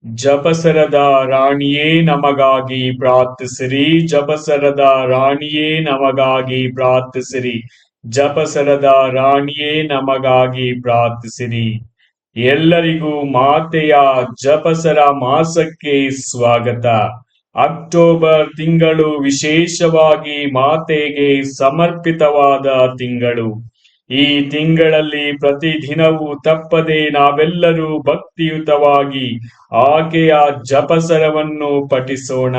ಜಪಸರದ ರಾಣಿಯೇ ನಮಗಾಗಿ ಪ್ರಾರ್ಥಿಸಿರಿ. ಜಪಸರದ ರಾಣಿಯೇ ನಮಗಾಗಿ ಪ್ರಾರ್ಥಿಸಿರಿ. ಜಪಸರದ ರಾಣಿಯೇ ನಮಗಾಗಿ ಪ್ರಾರ್ಥಿಸಿರಿ. ಎಲ್ಲರಿಗೂ ಮಾತೆಯ ಜಪಸರ ಮಾಸಕ್ಕೆ ಸ್ವಾಗತ. ಅಕ್ಟೋಬರ್ ತಿಂಗಳು ವಿಶೇಷವಾಗಿ ಮಾತೆಗೆ ಸಮರ್ಪಿತವಾದ ತಿಂಗಳು. ಈ ತಿಂಗಳಲ್ಲಿ ಪ್ರತಿದಿನವೂ ತಪ್ಪದೆ ನಾವೆಲ್ಲರೂ ಭಕ್ತಿಯುತವಾಗಿ ಆಕೆಯ ಜಪಸರವನ್ನು ಪಠಿಸೋಣ.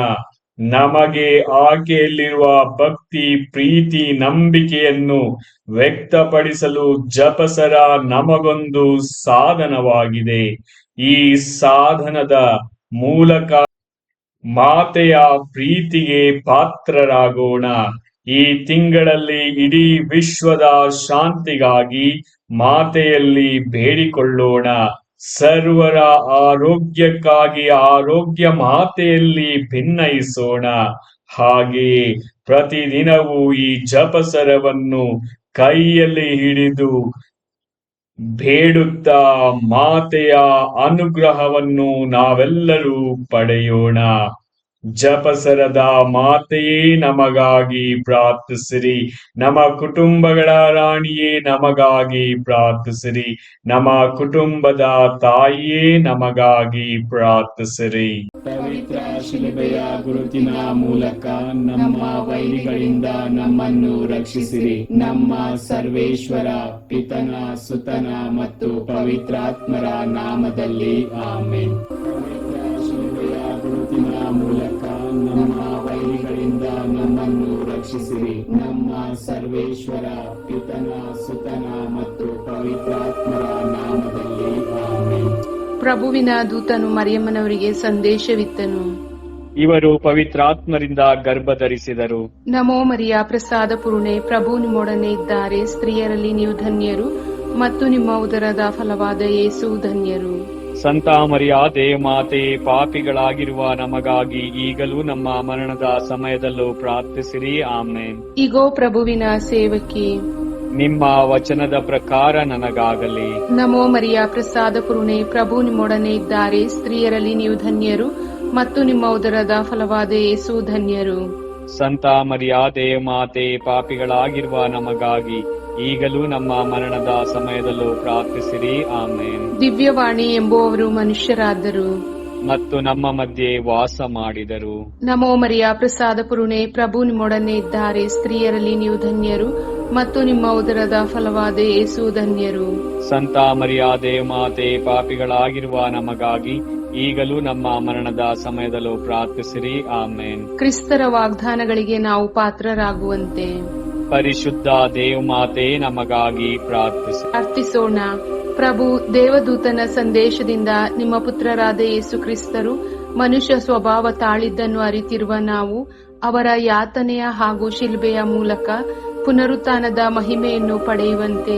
ನಮಗೆ ಆಕೆಯಲ್ಲಿರುವ ಭಕ್ತಿ, ಪ್ರೀತಿ, ನಂಬಿಕೆಯನ್ನು ವ್ಯಕ್ತಪಡಿಸಲು ಜಪಸರ ನಮಗೊಂದು ಸಾಧನವಾಗಿದೆ. ಈ ಸಾಧನದ ಮೂಲಕ ಮಾತೆಯ ಪ್ರೀತಿಗೆ ಪಾತ್ರರಾಗೋಣ. ಈ ತಿಂಗಳಲ್ಲಿ ಇಡೀ ವಿಶ್ವದ ಶಾಂತಿಗಾಗಿ ಮಾತೆಯಲ್ಲಿ ಬೇಡಿಕೊಳ್ಳೋಣ. ಸರ್ವರ ಆರೋಗ್ಯಕ್ಕಾಗಿ ಆರೋಗ್ಯ ಮಾತೆಯಲ್ಲಿ ಭಿನ್ನಯಿಸೋಣ. ಹಾಗೆಯೇ ಪ್ರತಿದಿನವೂ ಈ ಜಪಸರವನ್ನು ಕೈಯಲ್ಲಿ ಹಿಡಿದು ಬೇಡುತ್ತಾ ಮಾತೆಯ ಅನುಗ್ರಹವನ್ನು ನಾವೆಲ್ಲರೂ ಪಡೆಯೋಣ. ಜಪಸರದ ಮಾತೆಯೇ ನಮಗಾಗಿ ಪ್ರಾರ್ಥಿಸಿರಿ. ನಮ್ಮ ಕುಟುಂಬಗಳ ರಾಣಿಯೇ ನಮಗಾಗಿ ಪ್ರಾರ್ಥಿಸಿರಿ. ನಮ್ಮ ಕುಟುಂಬದ ತಾಯಿಯೇ ನಮಗಾಗಿ ಪ್ರಾರ್ಥಿಸಿರಿ. ಪವಿತ್ರ ಶಿಲುಬೆಯ ಗುರುತಿನ ಮೂಲಕ ನಮ್ಮ ವೈರಿಗಳಿಂದ ನಮ್ಮನ್ನು ರಕ್ಷಿಸಿರಿ. ನಮ್ಮ ಸರ್ವೇಶ್ವರ ಪಿತನ, ಸುತನ ಮತ್ತು ಪವಿತ್ರಾತ್ಮರ ನಾಮದಲ್ಲಿ ಆಮೆನ್. ಪವಿತ್ರ ಶಿಲುಬೆಯ ಗುರುತಿನ ಮೂಲಕ ನಮ್ಮ ವೈರಿಗಳಿಂದ ನಮ್ಮನ್ನು ರಕ್ಷಿಸಿರಿ. ನಮ್ಮ ಸರ್ವೇಶ್ವರ ಪಿತನ, ಸುತನ ಮತ್ತು ಪವಿತ್ರಾತ್ಮರ ನಾಮದಲ್ಲಿ ಆಮೆನ್. ಪ್ರಭುವಿನ ದೂತನು ಮರಿಯಮ್ಮನವರಿಗೆ ಸಂದೇಶವಿತ್ತನು. ಇವರು ಪವಿತ್ರಾತ್ಮರಿಂದ ಗರ್ಭಧರಿಸಿದರು. ನಮೋ ಮರಿಯ, ಪ್ರಸಾದ ಪೂರ್ಣೆ, ಪ್ರಭು ನಿಮ್ಮೊಡನೆ ಇದ್ದಾರೆ. ಸ್ತ್ರೀಯರಲ್ಲಿ ನೀವು ಧನ್ಯರು ಮತ್ತು ನಿಮ್ಮ ಉದರದ ಫಲವಾದ ಯೇಸು ಧನ್ಯರು. ಸಂತ ಮರಿಯಾದೆ ಮಾತೆ, ಪಾಪಿಗಳಾಗಿರುವ ನಮಗಾಗಿ ಈಗಲೂ ನಮ್ಮ ಮರಣದ ಸಮಯದಲ್ಲೂ ಪ್ರಾರ್ಥಿಸಿರಿ. ಆಮೆನ್. ಇಗೋ ಪ್ರಭುವಿನ ಸೇವಕಿ, ನಿಮ್ಮ ವಚನದ ಪ್ರಕಾರ ನನಗಾಗಲಿ. ನಮೋ ಮರಿಯ, ಪ್ರಸಾದ ಪೂರ್ಣೆ, ಪ್ರಭು ನಿಮ್ಮೊಡನೆ ಇದ್ದಾರೆ. ಸ್ತ್ರೀಯರಲ್ಲಿ ನೀವು ಧನ್ಯರು ಮತ್ತು ನಿಮ್ಮ ಉದರದ ಫಲವಾದ ಯೇಸು ಧನ್ಯರು. ಸಂತ ಮರಿಯಾದೆ ಮಾತೆ, ಪಾಪಿಗಳಾಗಿರುವ ನಮಗಾಗಿ ಈಗಲೂ ನಮ್ಮ ಮರಣದ ಸಮಯದಲ್ಲೂ ಪ್ರಾರ್ಥಿಸಿರಿ. ಆಮೇನ್. ದಿವ್ಯವಾಣಿ ಎಂಬುವವರು ಮನುಷ್ಯರಾದರು ಮತ್ತು ನಮ್ಮ ಮಧ್ಯೆ ವಾಸ ಮಾಡಿದರು. ನಮೋ ಮರಿಯ, ಪ್ರಸಾದ ಪೂರ್ಣೆ, ಪ್ರಭು ನಿಮ್ಮೊಡನೆ ಇದ್ದಾರೆ. ಸ್ತ್ರೀಯರಲ್ಲಿ ನೀವು ಧನ್ಯರು ಮತ್ತು ನಿಮ್ಮ ಉದರದ ಫಲವಾದ ಯೇಸು ಧನ್ಯರು. ಸಂತ ಮರಿಯಾದೆ ಮಾತೆ, ಪಾಪಿಗಳಾಗಿರುವ ನಮಗಾಗಿ ಈಗಲೂ ನಮ್ಮ ಮರಣದ ಸಮಯದಲ್ಲೂ ಪ್ರಾರ್ಥಿಸಿರಿ. ಆಮೇನ್. ಕ್ರಿಸ್ತರ ವಾಗ್ದಾನಗಳಿಗೆ ನಾವು ಪಾತ್ರರಾಗುವಂತೆ ಪರಿಶುದ್ಧ ದೇವಮಾತೆ ನಮಗಾಗಿ ಪ್ರಾರ್ಥಿಸೋಣ. ಪ್ರಭು ದೇವದೂತನ ಸಂದೇಶದಿಂದ ನಿಮ್ಮ ಪುತ್ರರಾದ ಯೇಸು ಕ್ರಿಸ್ತರು ಮನುಷ್ಯ ಸ್ವಭಾವ ತಾಳಿದ್ದನ್ನು ಅರಿತಿರುವ ನಾವು ಅವರ ಯಾತನೆಯ ಹಾಗೂ ಶಿಲ್ಬೆಯ ಮೂಲಕ ಪುನರುತ್ಥಾನದ ಮಹಿಮೆಯನ್ನು ಪಡೆಯುವಂತೆ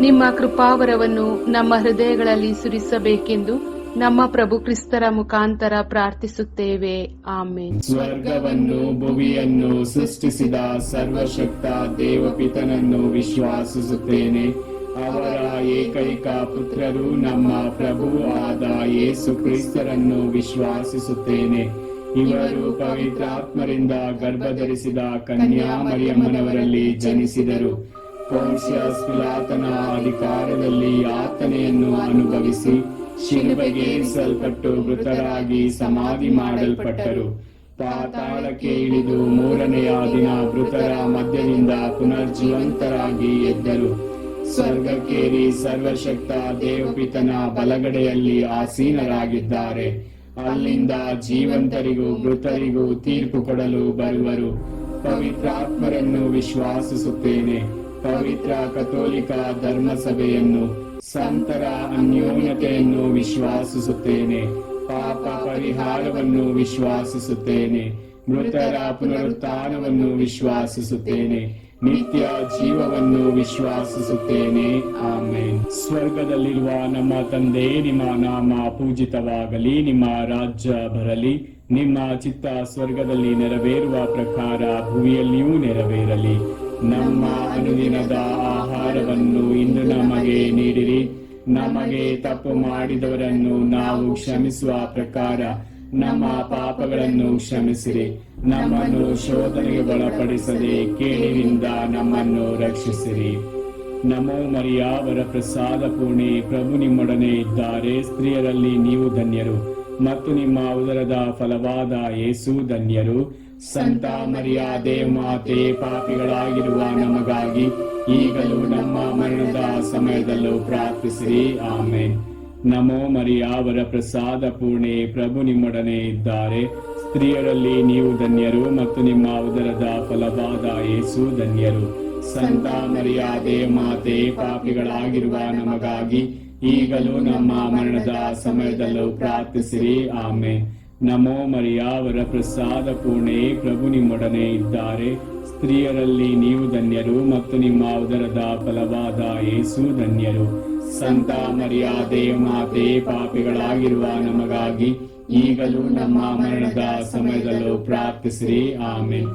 ನಿಮ್ಮ ಕೃಪಾವರವನ್ನು ನಮ್ಮ ಹೃದಯಗಳಲ್ಲಿ ಸುರಿಸಬೇಕೆಂದು ನಮ್ಮ ಪ್ರಭು ಕ್ರಿಸ್ತರ ಮುಖಾಂತರ ಪ್ರಾರ್ಥಿಸುತ್ತೇವೆ. ಆಮೆನ್. ಸ್ವರ್ಗವನ್ನು ಭುವಿಯನ್ನು ಸೃಷ್ಟಿಸಿದ ಸರ್ವಶಕ್ತ ದೇವಪಿತನನ್ನು ವಿಶ್ವಾಸಿಸುತ್ತೇನೆ. ಅವರ ಏಕೈಕ ಪುತ್ರರು ನಮ್ಮ ಪ್ರಭು ಆದ ಯೇಸು ಕ್ರಿಸ್ತರನ್ನು ವಿಶ್ವಾಸಿಸುತ್ತೇನೆ. ಇವರು ಪವಿತ್ರಾತ್ಮರಿಂದ ಗರ್ಭಧರಿಸಿದ ಕನ್ಯಾ ಮರಿಯಮ್ಮನವರಲ್ಲಿ ಜನಿಸಿದರು. ಪೊನ್ಸಿಯಸ್ ಪಿಲಾತನ ಅಧಿಕಾರದಲ್ಲಿ ಯಾತನೆಯನ್ನು ಅನುಭವಿಸಿ ಶಿಲುಬೆಗೆ ಏರಿಸಲ್ಪಟ್ಟು ಮೃತರಾಗಿ ಸಮಾಧಿ ಮಾಡಲ್ಪಟ್ಟರು. ಪಾತಾಳಕ್ಕೆ ಇಳಿದು ಮೂರನೆಯ ದಿನ ಮೃತರ ಮಧ್ಯದಿಂದ ಪುನರ್ಜೀವಂತರಾಗಿ ಎದ್ದರು. ಸ್ವರ್ಗಕ್ಕೇರಿ ಸರ್ವಶಕ್ತ ದೇವಪಿತನ ಬಲಗಡೆಯಲ್ಲಿ ಆಸೀನರಾಗಿದ್ದಾರೆ. ಅಲ್ಲಿಂದ ಜೀವಂತರಿಗೂ ಮೃತರಿಗೂ ತೀರ್ಪು ಕೊಡಲು ಬರುವರು. ಪವಿತ್ರಾತ್ಮರನ್ನು ವಿಶ್ವಾಸಿಸುತ್ತೇನೆ. ಪವಿತ್ರ ಕಥೋಲಿಕ ಧರ್ಮಸಭೆಯನ್ನು, ಸಂತರ ಅನ್ಯೋನ್ಯತೆಯನ್ನು ವಿಶ್ವಾಸಿಸುತ್ತೇನೆ. ಪಾಪ ಪರಿಹಾರವನ್ನು ವಿಶ್ವಾಸಿಸುತ್ತೇನೆ. ಮೃತರ ಪುನರುತ್ಥಾನವನ್ನು ವಿಶ್ವಾಸಿಸುತ್ತೇನೆ. ನಿತ್ಯ ಜೀವವನ್ನು ವಿಶ್ವಾಸಿಸುತ್ತೇನೆ. ಆಮೆನ್. ಸ್ವರ್ಗದಲ್ಲಿರುವ ನಮ್ಮ ತಂದೆ, ನಿಮ್ಮ ನಾಮ ಪೂಜಿತವಾಗಲಿ. ನಿಮ್ಮ ರಾಜ್ಯ ಬರಲಿ. ನಿಮ್ಮ ಚಿತ್ತ ಸ್ವರ್ಗದಲ್ಲಿ ನೆರವೇರುವ ಪ್ರಕಾರ ಭೂಮಿಯಲ್ಲಿಯೂ ನೆರವೇರಲಿ. ನಮ್ಮ ಅನುದಿನದ ಆಹಾರವನ್ನು ಇಂದು ನಮಗೆ ನೀಡಿರಿ. ನಮಗೆ ತಪ್ಪು ಮಾಡಿದವರನ್ನು ನಾವು ಕ್ಷಮಿಸುವ ಪ್ರಕಾರ ನಮ್ಮ ಪಾಪಗಳನ್ನು ಕ್ಷಮಿಸಿರಿ. ನಮ್ಮನ್ನು ಶೋಧನೆಗೆ ಒಳಪಡಿಸದೆ ಕೇಡಿನಿಂದ ನಮ್ಮನ್ನು ರಕ್ಷಿಸಿರಿ. ನಮೋ ಮರಿಯ ವರಪ್ರಸಾದ ಪೂರ್ಣೆ, ಪ್ರಭು ನಿಮ್ಮೊಡನೆ ಇದ್ದಾರೆ. ಸ್ತ್ರೀಯರಲ್ಲಿ ನೀವು ಧನ್ಯರು ಮತ್ತು ನಿಮ್ಮ ಉದರದ ಫಲವಾದ ಯೇಸು ಧನ್ಯರು. ಸಂತ ಮರಿಯ ದೇವಮಾತೆ, ಪಾಪಿಗಳಾಗಿರುವ ನಮಗಾಗಿ ಈಗಲೂ ನಮ್ಮ ಮರಣದ ಸಮಯದಲ್ಲೂ ಪ್ರಾರ್ಥಿಸಿರಿ. ಆಮೇನ್. ನಮೋ ಮರಿಯ ವರಪ್ರಸಾದ ಪೂರ್ಣೆ, ಪ್ರಭು ನಿಮ್ಮೊಡನೆ ಇದ್ದಾರೆ. ಸ್ತ್ರೀಯರಲ್ಲಿ ನೀವು ಧನ್ಯರು ಮತ್ತು ನಿಮ್ಮ ಉದರದ ಫಲವಾದ ಯೇಸು ಧನ್ಯರು. ಸಂತ ಮರಿಯ ದೇವಮಾತೆ, ಪಾಪಿಗಳಾಗಿರುವ ನಮಗಾಗಿ ಈಗಲೂ ನಮ್ಮ ಮರಣದ ಸಮಯದಲ್ಲೂ ಪ್ರಾರ್ಥಿಸಿರಿ. ಆಮೇನ್. ನಮೋ ಮರಿಯ ವರಪ್ರಸಾದ ಪೂರ್ಣೆ, ಪ್ರಭು ನಿಮ್ಮೊಡನೆ ಇದ್ದಾರೆ. ಸ್ತ್ರೀಯರಲ್ಲಿ ನೀವು ಧನ್ಯರು ಮತ್ತು ನಿಮ್ಮ ಉದರದ ಫಲವಾದ ಯೇಸು ಧನ್ಯರು. ಸಂತ ಮರಿಯ ದೇವಮಾತೆ, ಪಾಪಿಗಳಾಗಿರುವ ನಮಗಾಗಿ ಈಗಲೂ ನಮ್ಮ ಮರಣದ ಸಮಯದಲ್ಲೂ ಪ್ರಾರ್ಥಿಸಿರಿ. ಆಮೇನ್.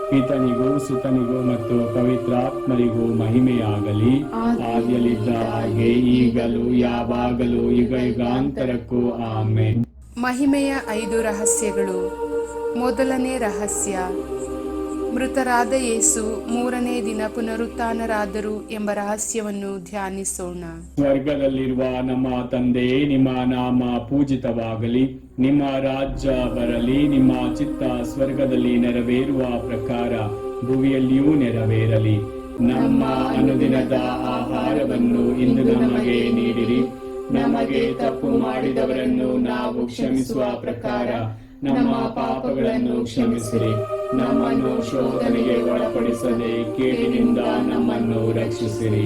ಪಿತನಿಗೂ ಸುತನಿಗೂ ಮತ್ತು ಪವಿತ್ರಾತ್ಮರಿಗೂ ಮಹಿಮೆಯಾಗಲಿ, ಆದಿಯಲ್ಲಿದ್ದ ಹಾಗೆ ಈಗಲೂ ಯಾವಾಗಲೂ ಯುಗ ಯುಗಾಂತರಕ್ಕೂ. ಆಮೇನ್. ಮಹಿಮೆಯ 5 ರಹಸ್ಯಗಳು. ಮೊದಲನೇ ರಹಸ್ಯ, ಮೃತರಾದ ಯೇಸು 3ನೇ ದಿನ ಪುನರುತ್ಥಾನರಾದರು ಎಂಬ ರಹಸ್ಯವನ್ನು ಧ್ಯಾನಿಸೋಣ. ಸ್ವರ್ಗದಲ್ಲಿರುವ ನಮ್ಮ ತಂದೆ, ನಿಮ್ಮ ನಾಮ ಪೂಜಿತವಾಗಲಿ, ನಿಮ್ಮ ರಾಜ್ಯ ಬರಲಿ, ನಿಮ್ಮ ಚಿತ್ತ ಸ್ವರ್ಗದಲ್ಲಿ ನೆರವೇರುವ ಪ್ರಕಾರ ಭೂಮಿಯಲ್ಲಿಯೂ ನೆರವೇರಲಿ. ನಮ್ಮ ಅನುದಿನದ ಆಹಾರವನ್ನು ಇಂದು ನಮಗೆ ನೀಡಿರಿ. ನಮಗೆ ತಪ್ಪು ಮಾಡಿದವರನ್ನು ನಾವು ಕ್ಷಮಿಸುವ ಪ್ರಕಾರ ನಮ್ಮ ಪಾಪಗಳನ್ನು ಕ್ಷಮಿಸಿರಿ. ನಮ್ಮನ್ನು ಶೋಧನೆಗೆ ಒಳಪಡಿಸದೆ ಕೇಡಿನಿಂದ ನಮ್ಮನ್ನು ರಕ್ಷಿಸಿರಿ.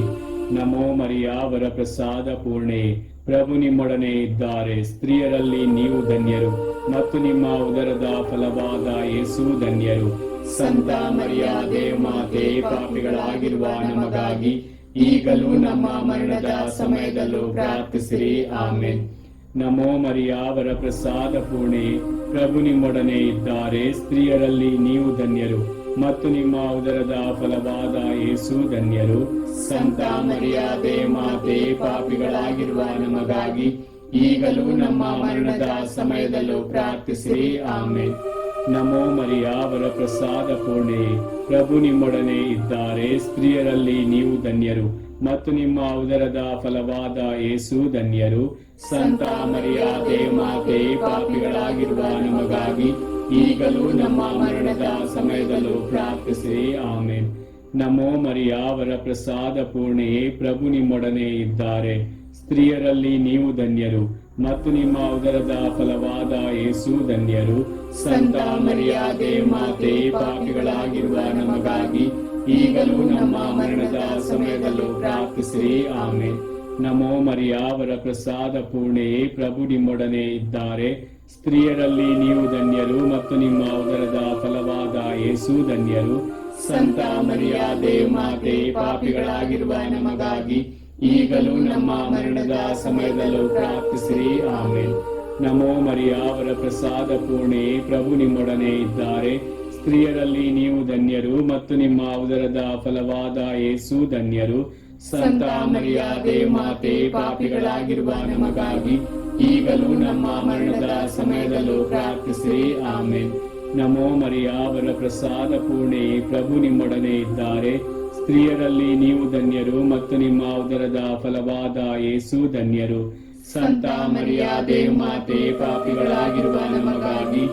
ನಮೋ ಮರಿಯ ವರಪ್ರಸಾದ ಪೂರ್ಣೆ, ಪ್ರಭು ನಿಮ್ಮೊಡನೆ ಇದ್ದಾರೆ. ಸ್ತ್ರೀಯರಲ್ಲಿ ನೀವು ಧನ್ಯರು ಮತ್ತು ನಿಮ್ಮ ಉದರದ ಫಲವಾದ ಯೇಸು ಧನ್ಯರು. ಸಂತ ಮರಿಯ ದೇವಮಾತೆ, ಪಾಪಿಗಳಾಗಿರುವ ನಮಗಾಗಿ ಈಗಲೂ ನಮ್ಮ ಮರಣದ ಸಮಯದಲ್ಲೂ ಪ್ರಾರ್ಥಿಸಿರಿ. ಆಮೇನ್. ನಮೋ ಮರಿಯ ವರಪ್ರಸಾದ ಪೂರ್ಣೆ, ಪ್ರಭು ನಿಮ್ಮೊಡನೆ ಇದ್ದಾರೆ. ಸ್ತ್ರೀಯರಲ್ಲಿ ನೀವು ಧನ್ಯರು ಮತ್ತು ನಿಮ್ಮ ಉದರದ ಫಲವಾದ ಯೇಸು ಧನ್ಯರು. ಸಂತ ಮರಿಯ ದೇವಮಾತೆ, ಪಾಪಿಗಳಾಗಿರುವ ನಮಗಾಗಿ ಈಗಲೂ ನಮ್ಮ ಮರಣದ ಸಮಯದಲ್ಲೂ ಪ್ರಾರ್ಥಿಸಿರಿ. ಆಮೇನ್. ನಮೋ ಮರಿಯ ವರಪ್ರಸಾದ ಪೂರ್ಣೆ, ಪ್ರಭು ನಿಮ್ಮೊಡನೆ ಇದ್ದಾರೆ. ಸ್ತ್ರೀಯರಲ್ಲಿ ನೀವು ಧನ್ಯರು ಮತ್ತು ನಿಮ್ಮ ಉದರದ ಫಲವಾದ ಯೇಸು ಧನ್ಯರು. ಸಂತ ಮರಿಯ ದೇವಮಾತೆ, ಪಾಪಿಗಳಾಗಿರುವ ನಮಗಾಗಿ ಈಗಲೂ ನಮ್ಮ ಮರಣದ ಸಮಯದಲ್ಲೂ ಪ್ರಾರ್ಥಿಸಿರಿ. ಆಮೇನ್. ನಮೋ ಮರಿಯ ವರಪ್ರಸಾದ ಪೂರ್ಣೆ, ಪ್ರಭು ನಿಮ್ಮೊಡನೆ ಇದ್ದಾರೆ. ಸ್ತ್ರೀಯರಲ್ಲಿ ನೀವು ಧನ್ಯರು ಮತ್ತು ನಿಮ್ಮ ಉದರದ ಫಲವಾದ ಯೇಸು ಧನ್ಯರು. ಸಂತ ಮರಿಯ ದೇವಮಾತೆ, ಪಾಪಿಗಳಾಗಿರುವ ನಮಗಾಗಿ ಈಗಲೂ ನಮ್ಮ ಮರಣದ ಸಮಯದಲ್ಲೂ ಪ್ರಾರ್ಥಿಸಿರಿ. ಆಮೇನ್. ನಮೋ ಮರಿಯ ವರಪ್ರಸಾದ ಪೂರ್ಣೆ, ಪ್ರಭು ನಿಮ್ಮೊಡನೆ ಇದ್ದಾರೆ. ಸ್ತ್ರೀಯರಲ್ಲಿ ನೀವು ಧನ್ಯರು ಮತ್ತು ನಿಮ್ಮ ಉದರದ ಫಲವಾದ ಯೇಸು ಧನ್ಯರು. ಸಂತ ಮರಿಯ ದೇವಮಾತೆ, ಪಾಪಿಗಳಾಗಿರುವ ನಮಗಾಗಿ ಈಗಲೂ ನಮ್ಮ ಮರಣದ ಸಮಯದಲ್ಲೂ ಪ್ರಾರ್ಥಿಸಿರಿ. ಆಮೇನ್. ನಮೋ ಮರಿಯ ವರಪ್ರಸಾದ ಪೂರ್ಣೆ, ಪ್ರಭು ನಿಮ್ಮೊಡನೆ ಇದ್ದಾರೆ. ಸ್ತ್ರೀಯರಲ್ಲಿ ನೀವು ಧನ್ಯರು ಮತ್ತು ನಿಮ್ಮ ಉದರದ ಫಲವಾದ ಯೇಸು ಧನ್ಯರು. ಸಂತ ಮರಿಯ ದೇವಮಾತೆ, ಪಾಪಿಗಳಾಗಿರುವ ನಮಗಾಗಿ ಈಗಲೂ ನಮ್ಮ ಮರಣದ ಸಮಯದಲ್ಲೂ ಪ್ರಾರ್ಥಿಸಿರಿ. ಆಮೇನ್. ನಮೋ ಮರಿಯ ವರಪ್ರಸಾದ ಪೂರ್ಣೆ, ಪ್ರಭು ನಿಮ್ಮೊಡನೆ ಇದ್ದಾರೆ. ಸ್ತ್ರೀಯರಲ್ಲಿ ನೀವು ಧನ್ಯರು ಮತ್ತು ನಿಮ್ಮ ಉದರದ ಫಲವಾದ ಯೇಸು ಧನ್ಯರು. ಸಂತ ಮರಿಯ ದೇವಮಾತೆ, ಪಾಪಿಗಳಾಗಿರುವ ನಮಗಾಗಿ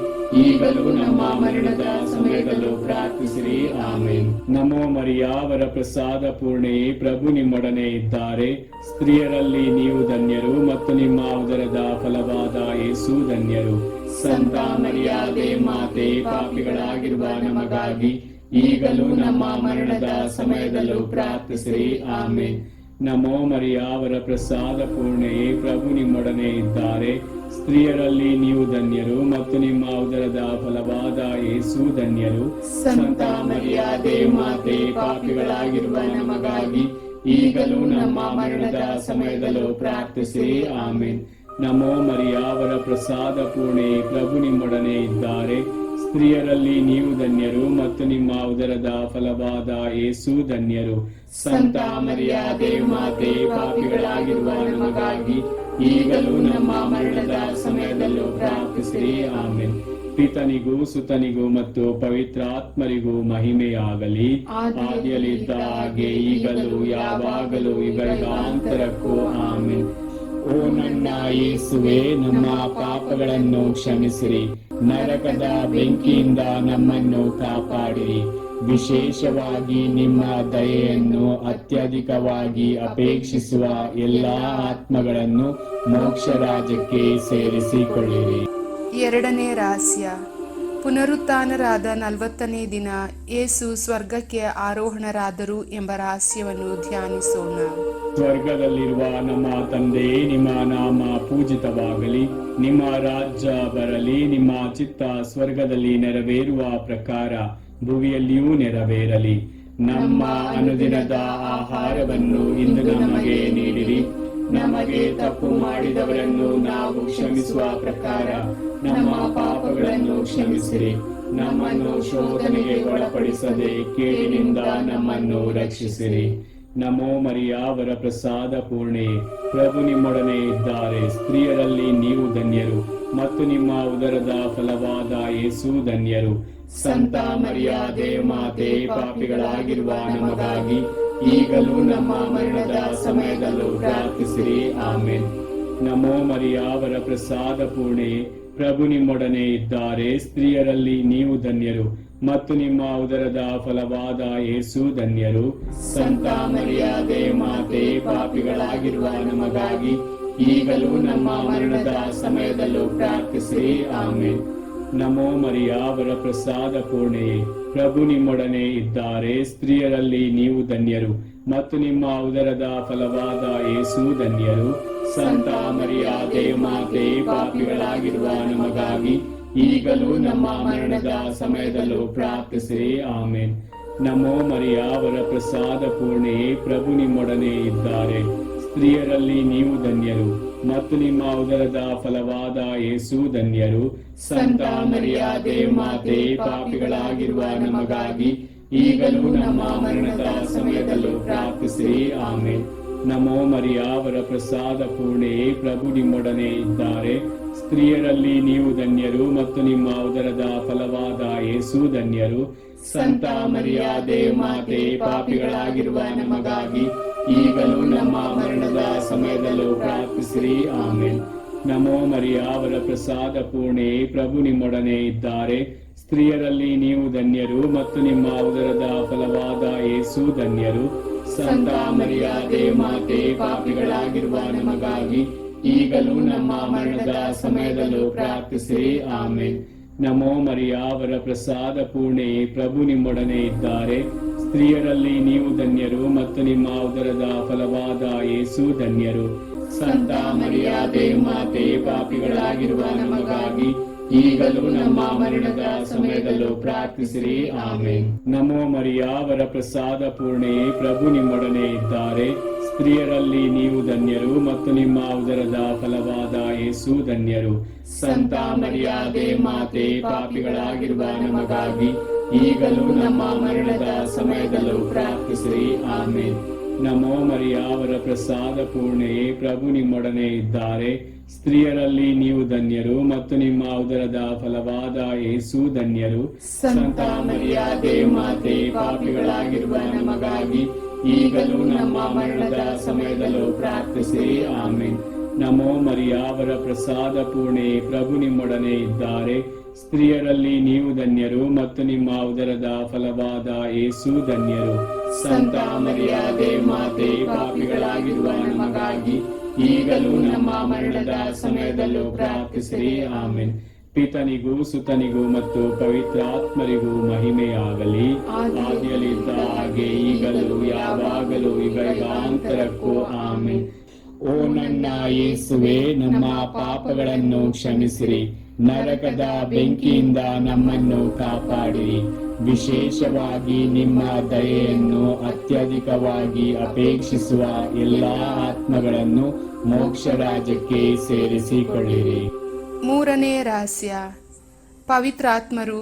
ಈಗಲೂ ನಮ್ಮ ಮರಣದ ಸಮಯದಲ್ಲೂ ಪ್ರಾರ್ಥಿಸಿರಿ. ಆಮೇನ್. ನಮೋ ಮರಿಯ ವರಪ್ರಸಾದ ಪೂರ್ಣೆ, ಪ್ರಭು ನಿಮ್ಮೊಡನೆ ಇದ್ದಾರೆ. ಸ್ತ್ರೀಯರಲ್ಲಿ ನೀವು ಧನ್ಯರು ಮತ್ತು ನಿಮ್ಮ ಉದರದ ಫಲವಾದ ಯೇಸು ಧನ್ಯರು. ಸಂತ ಮರಿಯ ದೇವಮಾತೆ, ಪಾಪಿಗಳಾಗಿರುವ ನಮಗಾಗಿ ಈಗಲೂ ನಮ್ಮ ಮರಣದ ಸಮಯದಲ್ಲೂ ಪ್ರಾರ್ಥಿಸಿರಿ. ಆಮೇನ್. ನಮೋ ಮರಿಯ ವರಪ್ರಸಾದ ಪೂರ್ಣೆ, ಪ್ರಭು ನಿಮ್ಮೊಡನೆ ಇದ್ದಾರೆ. ಸ್ತ್ರೀಯರಲ್ಲಿ ನೀವು ಧನ್ಯರು ಮತ್ತು ನಿಮ್ಮ ಉದರದ ಫಲವಾದ ಯೇಸು ಧನ್ಯರು. ಸಂತ ಮರಿಯ ದೇವಮಾತೆ, ಪಾಪಿಗಳಾಗಿರುವ ನಮಗಾಗಿ ಈಗಲೂ ನಮ್ಮ ಮರಣದ ಸಮಯದಲ್ಲೂ ಪ್ರಾರ್ಥಿಸಿರಿ. ಆಮೇನ್. ನಮೋ ಮರಿಯ ವರಪ್ರಸಾದ ಪೂರ್ಣೆ, ಪ್ರಭು ನಿಮ್ಮೊಡನೆ ಇದ್ದಾರೆ. ಸ್ತ್ರೀಯರಲ್ಲಿ ನೀವು ಧನ್ಯರು ಮತ್ತು ನಿಮ್ಮ ಉದರದ ಫಲವಾದ ಯೇಸು ಧನ್ಯರು. ಸಂತ ಮರಿಯಾದೆ ಮಾತೆ, ಪಾಪಿಗಳಾಗಿರುವ ನಮಗಾಗಿ ಈಗಲೂ ನಮ್ಮ ಮರಣದ ಸಮಯದಲ್ಲೂ ಪ್ರಾರ್ಥಿಸಿರಿ. ಆಮೆನ್. ಪಿತನಿಗೂ ಸುತನಿಗೂ ಮತ್ತು ಪವಿತ್ರಾತ್ಮರಿಗೂ ಮಹಿಮೆಯಾಗಲಿ, ಆದಿಯಲ್ಲಿದ್ದ ಹಾಗೆ ಈಗಲೂ ಯಾವಾಗಲೂ ಯುಗಾಂತರಕ್ಕೂ. ಆಮೆನ್. ಓ ನನ್ನ ಯೇಸುವೆ, ನಮ್ಮ ಪಾಪಗಳನ್ನು ಕ್ಷಮಿಸಿರಿ, ನರಕದ ಬೆಂಕಿಯಿಂದ ನಮ್ಮನ್ನು ಕಾಪಾಡಿರಿ, ವಿಶೇಷವಾಗಿ ನಿಮ್ಮ ದಯೆಯನ್ನು ಅತ್ಯಧಿಕವಾಗಿ ಅಪೇಕ್ಷಿಸುವ ಎಲ್ಲಾ ಆತ್ಮಗಳನ್ನು ಮೋಕ್ಷ ರಾಜ್ಯಕ್ಕೆ ಸೇರಿಸಿಕೊಳ್ಳಿರಿ. ಎರಡನೇ ರಹಸ್ಯ, ಪುನರುತ್ಥಾನರಾದ 40ನೇ ದಿನ ಯೇಸು ಸ್ವರ್ಗಕ್ಕೆ ಆರೋಹಣರಾದರು ಎಂಬ ರಹಸ್ಯವನ್ನು ಧ್ಯಾನಿಸೋಣ. ಸ್ವರ್ಗದಲ್ಲಿರುವ ನಮ್ಮ ತಂದೆ, ನಿಮ್ಮ ನಾಮ ಪೂಜಿತವಾಗಲಿ, ನಿಮ್ಮ ರಾಜ್ಯ ಬರಲಿ, ನಿಮ್ಮ ಚಿತ್ತ ಸ್ವರ್ಗದಲ್ಲಿ ನೆರವೇರುವ ಪ್ರಕಾರ ಭುವಿಯಲ್ಲಿಯೂ ನೆರವೇರಲಿ. ನಮ್ಮ ಅನುದಿನದ ಆಹಾರವನ್ನು ಇಂದು ನಮಗೆ ನೀಡಿರಿ. ನಮಗೆ ತಪ್ಪು ಮಾಡಿದವರನ್ನು ನಾವು ಕ್ಷಮಿಸುವ ಪ್ರಕಾರ ನಮ್ಮ ಪಾಪಗಳನ್ನು ಕ್ಷಮಿಸಿರಿ. ನಮ್ಮನ್ನು ಶೋಧನೆಗೆ ಒಳಪಡಿಸದೆ ಕೇಡಿನಿಂದ ನಮ್ಮನ್ನು ರಕ್ಷಿಸಿರಿ. ನಮೋ ಮರಿಯ, ವರ ಪ್ರಸಾದ ಪೂರ್ಣೆ, ಪ್ರಭು ನಿಮ್ಮೊಡನೆ ಇದ್ದಾರೆ. ಸ್ತ್ರೀಯರಲ್ಲಿ ನೀವು ಧನ್ಯರು ಮತ್ತು ನಿಮ್ಮ ಉದರದ ಫಲವಾದ ಯೇಸು ಧನ್ಯರು. ಸಂತ ಮರಿಯಾದೆ ಮಾತೆ, ಪಾಪಿಗಳಾಗಿರುವ ನಮಗಾಗಿ ಈಗಲೂ ನಮ್ಮ ಮರಣದ ಸಮಯದಲ್ಲೂ ಪ್ರಾರ್ಥಿಸಿರಿ. ಆಮೆನ್. ನಮೋ ಮರಿಯ, ವರ ಪ್ರಸಾದ ಪೂರ್ಣೆ, ಪ್ರಭು ನಿಮ್ಮೊಡನೆ ಇದ್ದಾರೆ. ಸ್ತ್ರೀಯರಲ್ಲಿ ನೀವು ಧನ್ಯರು ಮತ್ತು ನಿಮ್ಮ ಉದರದ ಫಲವಾದ ಯೇಸು ಧನ್ಯರು. ಸಂತ ಮರಿಯಾದೆ ಮಾತೆ, ಪಾಪಿಗಳಾಗಿರುವ ನಮಗಾಗಿ ಈಗಲೂ ನಮ್ಮ ಮರಣದ ಸಮಯದಲ್ಲೂ ಪ್ರಾರ್ಥಿಸಿರಿ. ಆಮೆನ್. ನಮೋ ಮರಿಯ, ವರ ಪ್ರಸಾದ ಪೂರ್ಣೆ, ಪ್ರಭು ನಿಮ್ಮೊಡನೆ ಇದ್ದಾರೆ. ಸ್ತ್ರೀಯರಲ್ಲಿ ನೀವು ಧನ್ಯರು ಮತ್ತು ನಿಮ್ಮ ಉದರದ ಫಲವಾದ ಯೇಸು ಧನ್ಯರು. ಸಂತ ಮರಿಯಾದೆ ಮಾತೆ, ಪಾಪಿಗಳಾಗಿರುವ ನಮಗಾಗಿ ಈಗಲೂ ನಮ್ಮ ಮರಣದ ಸಮಯದಲ್ಲೂ ಪ್ರಾರ್ಥಿಸಿರಿ. ಆಮೆನ್. ನಮೋ ಮರಿಯ, ವರ ಪ್ರಸಾದ ಪೂರ್ಣೆ, ಪ್ರಭು ನಿಮ್ಮೊಡನೆ ಇದ್ದಾರೆ. ಸ್ತ್ರೀಯರಲ್ಲಿ ನೀವು ಧನ್ಯರು ಮತ್ತು ನಿಮ್ಮ ಉದರದ ಫಲವಾದ ಯೇಸು ಧನ್ಯರು. ಸಂತ ಮರಿಯಾದೆ ಮಾತೆ, ಪಾಪಿಗಳಾಗಿರುವ ನಮಗಾಗಿ ಈಗಲೂ ನಮ್ಮ ಮರಣದ ಸಮಯದಲ್ಲೂ ಪ್ರಾರ್ಥಿಸಿರಿ. ಆಮೆನ್. ನಮೋ ಮರಿಯ, ವರ ಪ್ರಸಾದ ಪೂರ್ಣೆ, ಪ್ರಭು ನಿಮ್ಮೊಡನೆ ಇದ್ದಾರೆ. ಸ್ತ್ರೀಯರಲ್ಲಿ ನೀವು ಧನ್ಯರು ಮತ್ತು ನಿಮ್ಮ ಉದರದ ಫಲವಾದ ಯೇಸು ಧನ್ಯರು. ಸಂತ ಮರಿಯಾದೆ ಮಾತೆ, ಪಾಪಿಗಳಾಗಿರುವ ನಮಗಾಗಿ ಈಗಲೂ ನಮ್ಮ ಮರಣದ ಸಮಯದಲ್ಲೂ ಪ್ರಾರ್ಥಿಸಿರಿ. ಆಮೆನ್. ನಮೋ ಮರಿಯ, ವರ ಪ್ರಸಾದ ಪೂರ್ಣೆ, ಪ್ರಭು ನಿಮ್ಮೊಡನೆ ಇದ್ದಾರೆ. ಸ್ತ್ರೀಯರಲ್ಲಿ ನೀವು ಧನ್ಯರು ಮತ್ತು ನಿಮ್ಮ ಉದರದ ಫಲವಾದ ಯೇಸು ಧನ್ಯರು. ಸಂತ ಮರಿಯಾದೆ ಮಾತೆ, ಪಾಪಿಗಳಾಗಿರುವ ನಮಗಾಗಿ ಈಗಲೂ ನಮ್ಮ ಮರಣದ ಸಮಯದಲ್ಲೂ ಪ್ರಾರ್ಥಿಸಿರಿ. ಆಮೆನ್. ನಮೋ ಮರಿಯ, ವರ ಪ್ರಸಾದ ಪೂರ್ಣೆ, ಪ್ರಭು ನಿಮ್ಮೊಡನೆ ಇದ್ದಾರೆ. ಸ್ತ್ರೀಯರಲ್ಲಿ ನೀವು ಧನ್ಯರು ಮತ್ತು ನಿಮ್ಮ ಉದರದ ಫಲವಾದ ಯೇಸು ಧನ್ಯರು. ಸಂತ ಮರಿಯಾದೆ ಮಾತೆ, ಪಾಪಿಗಳಾಗಿರುವ ನಮಗಾಗಿ ಈಗಲೂ ನಮ್ಮ ಮರಣದ ಸಮಯದಲ್ಲೂ ಪ್ರಾರ್ಥಿಸಿರಿ. ಆಮೆನ್. ನಮೋ ಮರಿಯ, ವರ ಪ್ರಸಾದ ಪೂರ್ಣೆ, ಪ್ರಭು ನಿಮ್ಮೊಡನೆ ಇದ್ದಾರೆ. ಸ್ತ್ರೀಯರಲ್ಲಿ ನೀವು ಧನ್ಯರು ಮತ್ತು ನಿಮ್ಮ ಉದರದ ಫಲವಾದ ಯೇಸು ಧನ್ಯರು. ಸಂತ ಮರಿಯಾದೆ ಮಾತೆ, ಪಾಪಿಗಳಾಗಿರುವ ನಮಗಾಗಿ ಈಗಲೂ ನಮ್ಮ ಮರಣದ ಸಮಯದಲ್ಲೂ ಪ್ರಾರ್ಥಿಸಿರಿ. ಆಮೆನ್. ನಮೋ ಮರಿಯ, ವರ ಪ್ರಸಾದ ಪೂರ್ಣೆ, ಪ್ರಭು ನಿಮ್ಮೊಡನೆ ಇದ್ದಾರೆ. ಸ್ತ್ರೀಯರಲ್ಲಿ ನೀವು ಧನ್ಯರು ಮತ್ತು ನಿಮ್ಮ ಉದರದ ಫಲವಾದ ಯೇಸು ಧನ್ಯರು. ಸಂತ ಮರಿಯಾದೆ ಮಾತೆ, ಪಾಪಿಗಳಾಗಿರುವ ನಮಗಾಗಿ ಈಗಲೂ ನಮ್ಮ ಮರಣದ ಸಮಯದಲ್ಲೂ ಪ್ರಾರ್ಥಿಸಿರಿ. ಆಮೆನ್. ನಮೋ ಮರಿಯ, ವರ ಪ್ರಸಾದ ಪೂರ್ಣೆ, ಪ್ರಭು ನಿಮ್ಮೊಡನೆ ಇದ್ದಾರೆ. ಸ್ತ್ರೀಯರಲ್ಲಿ ನೀವು ಧನ್ಯರು ಮತ್ತು ನಿಮ್ಮ ಉದರದ ಫಲವಾದ ಯೇಸು ಧನ್ಯರು. ಸಂತ ಮರಿಯಾದೆ ಮಾತೆ, ಪಾಪಿಗಳಾಗಿರುವ ನಮಗಾಗಿ ಈಗಲೂ ನಮ್ಮ ಮರಣದ ಸಮಯದಲ್ಲೂ ಪ್ರಾರ್ಥಿಸಿರಿ. ಆಮೆನ್. ಪಿತನಿಗೂ ಸುತನಿಗೂ ಮತ್ತು ಪವಿತ್ರಾತ್ಮರಿಗೂ ಮಹಿಮೆಯಾಗಲಿ, ಆದಿಯಲ್ಲಿದ್ದ ಹಾಗೆ ಈಗಲೂ ಯಾವಾಗಲೂ ಯುಗಾಂತರಕ್ಕೂ. ಆಮೆನ್. ಓ ನನ್ನ ಯೇಸುವೆ, ನಮ್ಮ ಪಾಪಗಳನ್ನು ಕ್ಷಮಿಸಿರಿ, ನರಕದ ಬೆಂಕಿಯಿಂದ ನಮ್ಮನ್ನು ಕಾಪಾಡಿರಿ, ವಿಶೇಷವಾಗಿ ನಿಮ್ಮ ದಯೆಯನ್ನು ಅತ್ಯಧಿಕವಾಗಿ ಅಪೇಕ್ಷಿಸುವ ಎಲ್ಲಾ ಆತ್ಮಗಳನ್ನು ಮೋಕ್ಷ ರಾಜ್ಯಕ್ಕೆ ಸೇರಿಸಿಕೊಳ್ಳಿರಿ. ಮೂರನೇ ರಹಸ್ಯ, ಪವಿತ್ರಾತ್ಮರು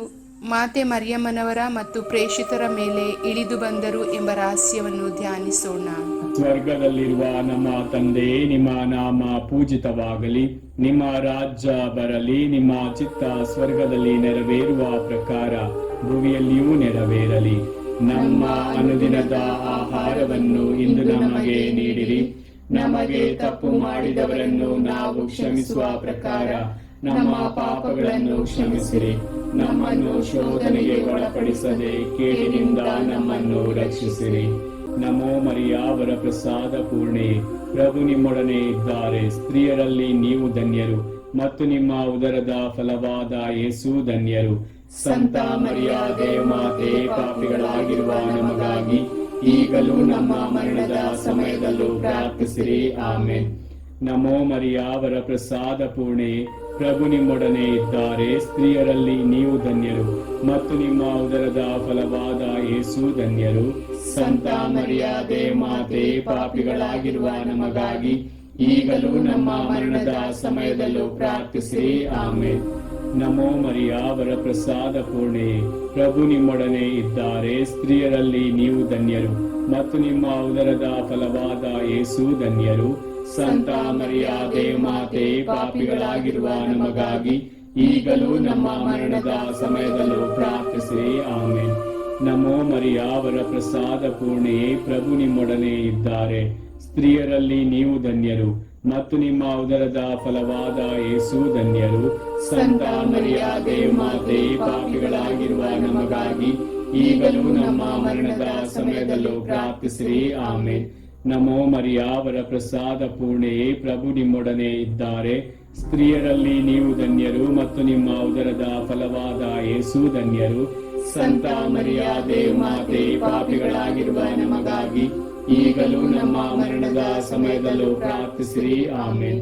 ಮಾತೆ ಮರಿಯಮ್ಮನವರ ಮತ್ತು ಪ್ರೇಷಿತರ ಮೇಲೆ ಇಳಿದು ಬಂದರು ಎಂಬ ರಹಸ್ಯವನ್ನು ಧ್ಯಾನಿಸೋಣ. ಸ್ವರ್ಗದಲ್ಲಿರುವ ನಮ್ಮ ತಂದೆಯೇ, ನಿಮ್ಮ ನಾಮ ಪೂಜಿತವಾಗಲಿ, ನಿಮ್ಮ ರಾಜ್ಯ ಬರಲಿ, ನಿಮ್ಮ ಚಿತ್ತ ಸ್ವರ್ಗದಲ್ಲಿ ನೆರವೇರುವ ಪ್ರಕಾರ ಭೂಮಿಯಲ್ಲಿಯೂ ನೆರವೇರಲಿ. ನಮ್ಮ ಅನುದಿನದ ಆಹಾರವನ್ನು ಇಂದು ನಮಗೆ ನೀಡಿರಿ. ನಮಗೆ ತಪ್ಪು ಮಾಡಿದವರನ್ನು ನಾವು ಕ್ಷಮಿಸುವ ಪ್ರಕಾರ ನಮ್ಮ ಪಾಪಗಳನ್ನು ಕ್ಷಮಿಸಿರಿ. ನಮ್ಮನ್ನು ಶೋಧನೆಗೆ ಒಳಪಡಿಸದೆ ಕೇಡಿನಿಂದ ನಮ್ಮನ್ನು ರಕ್ಷಿಸಿರಿ. ನಮೋ ಮರಿಯ ವರಪ್ರಸಾದ ಪೂರ್ಣೆ, ಪ್ರಭು ನಿಮ್ಮೊಡನೆ ಇದ್ದಾರೆ. ಸ್ತ್ರೀಯರಲ್ಲಿ ನೀವು ಧನ್ಯರು ಮತ್ತು ನಿಮ್ಮ ಉದರದ ಫಲವಾದ ಯೇಸು ಧನ್ಯರು. ಸಂತ ಮರಿಯ ದೇವಮಾತೆ, ಪಾಪಿಗಳಾಗಿರುವ ನಮಗಾಗಿ ಈಗಲೂ ನಮ್ಮ ಮರಣದ ಸಮಯದಲ್ಲೂ ಪ್ರಾರ್ಥಿಸಿರಿ. ಆಮೆನ್. ನಮೋ ಮರಿಯ ವರಪ್ರಸಾದ ಪೂರ್ಣೆ, ಪ್ರಭು ನಿಮ್ಮೊಡನೆ ಇದ್ದಾರೆ. ಸ್ತ್ರೀಯರಲ್ಲಿ ನೀವು ಧನ್ಯರು ಮತ್ತು ನಿಮ್ಮ ಉದರದ ಫಲವಾದ ಯೇಸು ಧನ್ಯರು. ಸಂತ ಮರಿಯ ದೇವಮಾತೆ, ಪಾಪಿಗಳಾಗಿರುವ ನಮಗಾಗಿ ಈಗಲೂ ನಮ್ಮ ಮರಣದ ಸಮಯದಲ್ಲೂ ಪ್ರಾರ್ಥಿಸಿರಿ. ಆಮೆನ್. ನಮೋ ಮರಿಯ ವರಪ್ರಸಾದ ಪೂರ್ಣೆ, ಪ್ರಭು ನಿಮ್ಮೊಡನೆ ಇದ್ದಾರೆ. ಸ್ತ್ರೀಯರಲ್ಲಿ ನೀವು ಧನ್ಯರು ಮತ್ತು ನಿಮ್ಮ ಉದರದ ಫಲವಾದ ಯೇಸು ಧನ್ಯರು. ಸಂತ ಮರಿಯ ದೇವಮಾತೆ, ಪಾಪಿಗಳಾಗಿರುವ ನಮಗಾಗಿ ಈಗಲೂ ನಮ್ಮ ಮರಣದ ಸಮಯದಲ್ಲೂ ಪ್ರಾರ್ಥಿಸಿರಿ. ಆಮೆನ್. ನಮೋ ಮರಿಯ ವರಪ್ರಸಾದ ಪೂರ್ಣೆ, ಪ್ರಭು ನಿಮ್ಮೊಡನೆ ಇದ್ದಾರೆ. ಸ್ತ್ರೀಯರಲ್ಲಿ ನೀವು ಧನ್ಯರು ಮತ್ತು ನಿಮ್ಮ ಉದರದ ಫಲವಾದ ಯೇಸು ಧನ್ಯರು. ಸಂತ ಮರಿಯ ದೇವಮಾತೆ, ಪಾಪಿಗಳಾಗಿರುವ ನಮಗಾಗಿ ಈಗಲೂ ನಮ್ಮ ಮರಣದ ಸಮಯದಲ್ಲೂ ಪ್ರಾರ್ಥಿಸಿರಿ. ಆಮೆನ್. ನಮೋ ಮರಿಯ ವರಪ್ರಸಾದ ಪೂರ್ಣೆ, ಪ್ರಭು ನಿಮ್ಮೊಡನೆ ಇದ್ದಾರೆ. ಸ್ತ್ರೀಯರಲ್ಲಿ ನೀವು ಧನ್ಯರು ಮತ್ತು ನಿಮ್ಮ ಉದರದ ಫಲವಾದ ಯೇಸು ಧನ್ಯರು. ಸಂತ ಮರಿಯ ದೇವಮಾತೆ, ಪಾಪಿಗಳಾಗಿರುವ ನಮಗಾಗಿ ಈಗಲೂ ನಮ್ಮ ಮರಣದ ಸಮಯದಲ್ಲೂ ಪ್ರಾರ್ಥಿಸಿರಿ. ಆಮೆನ್.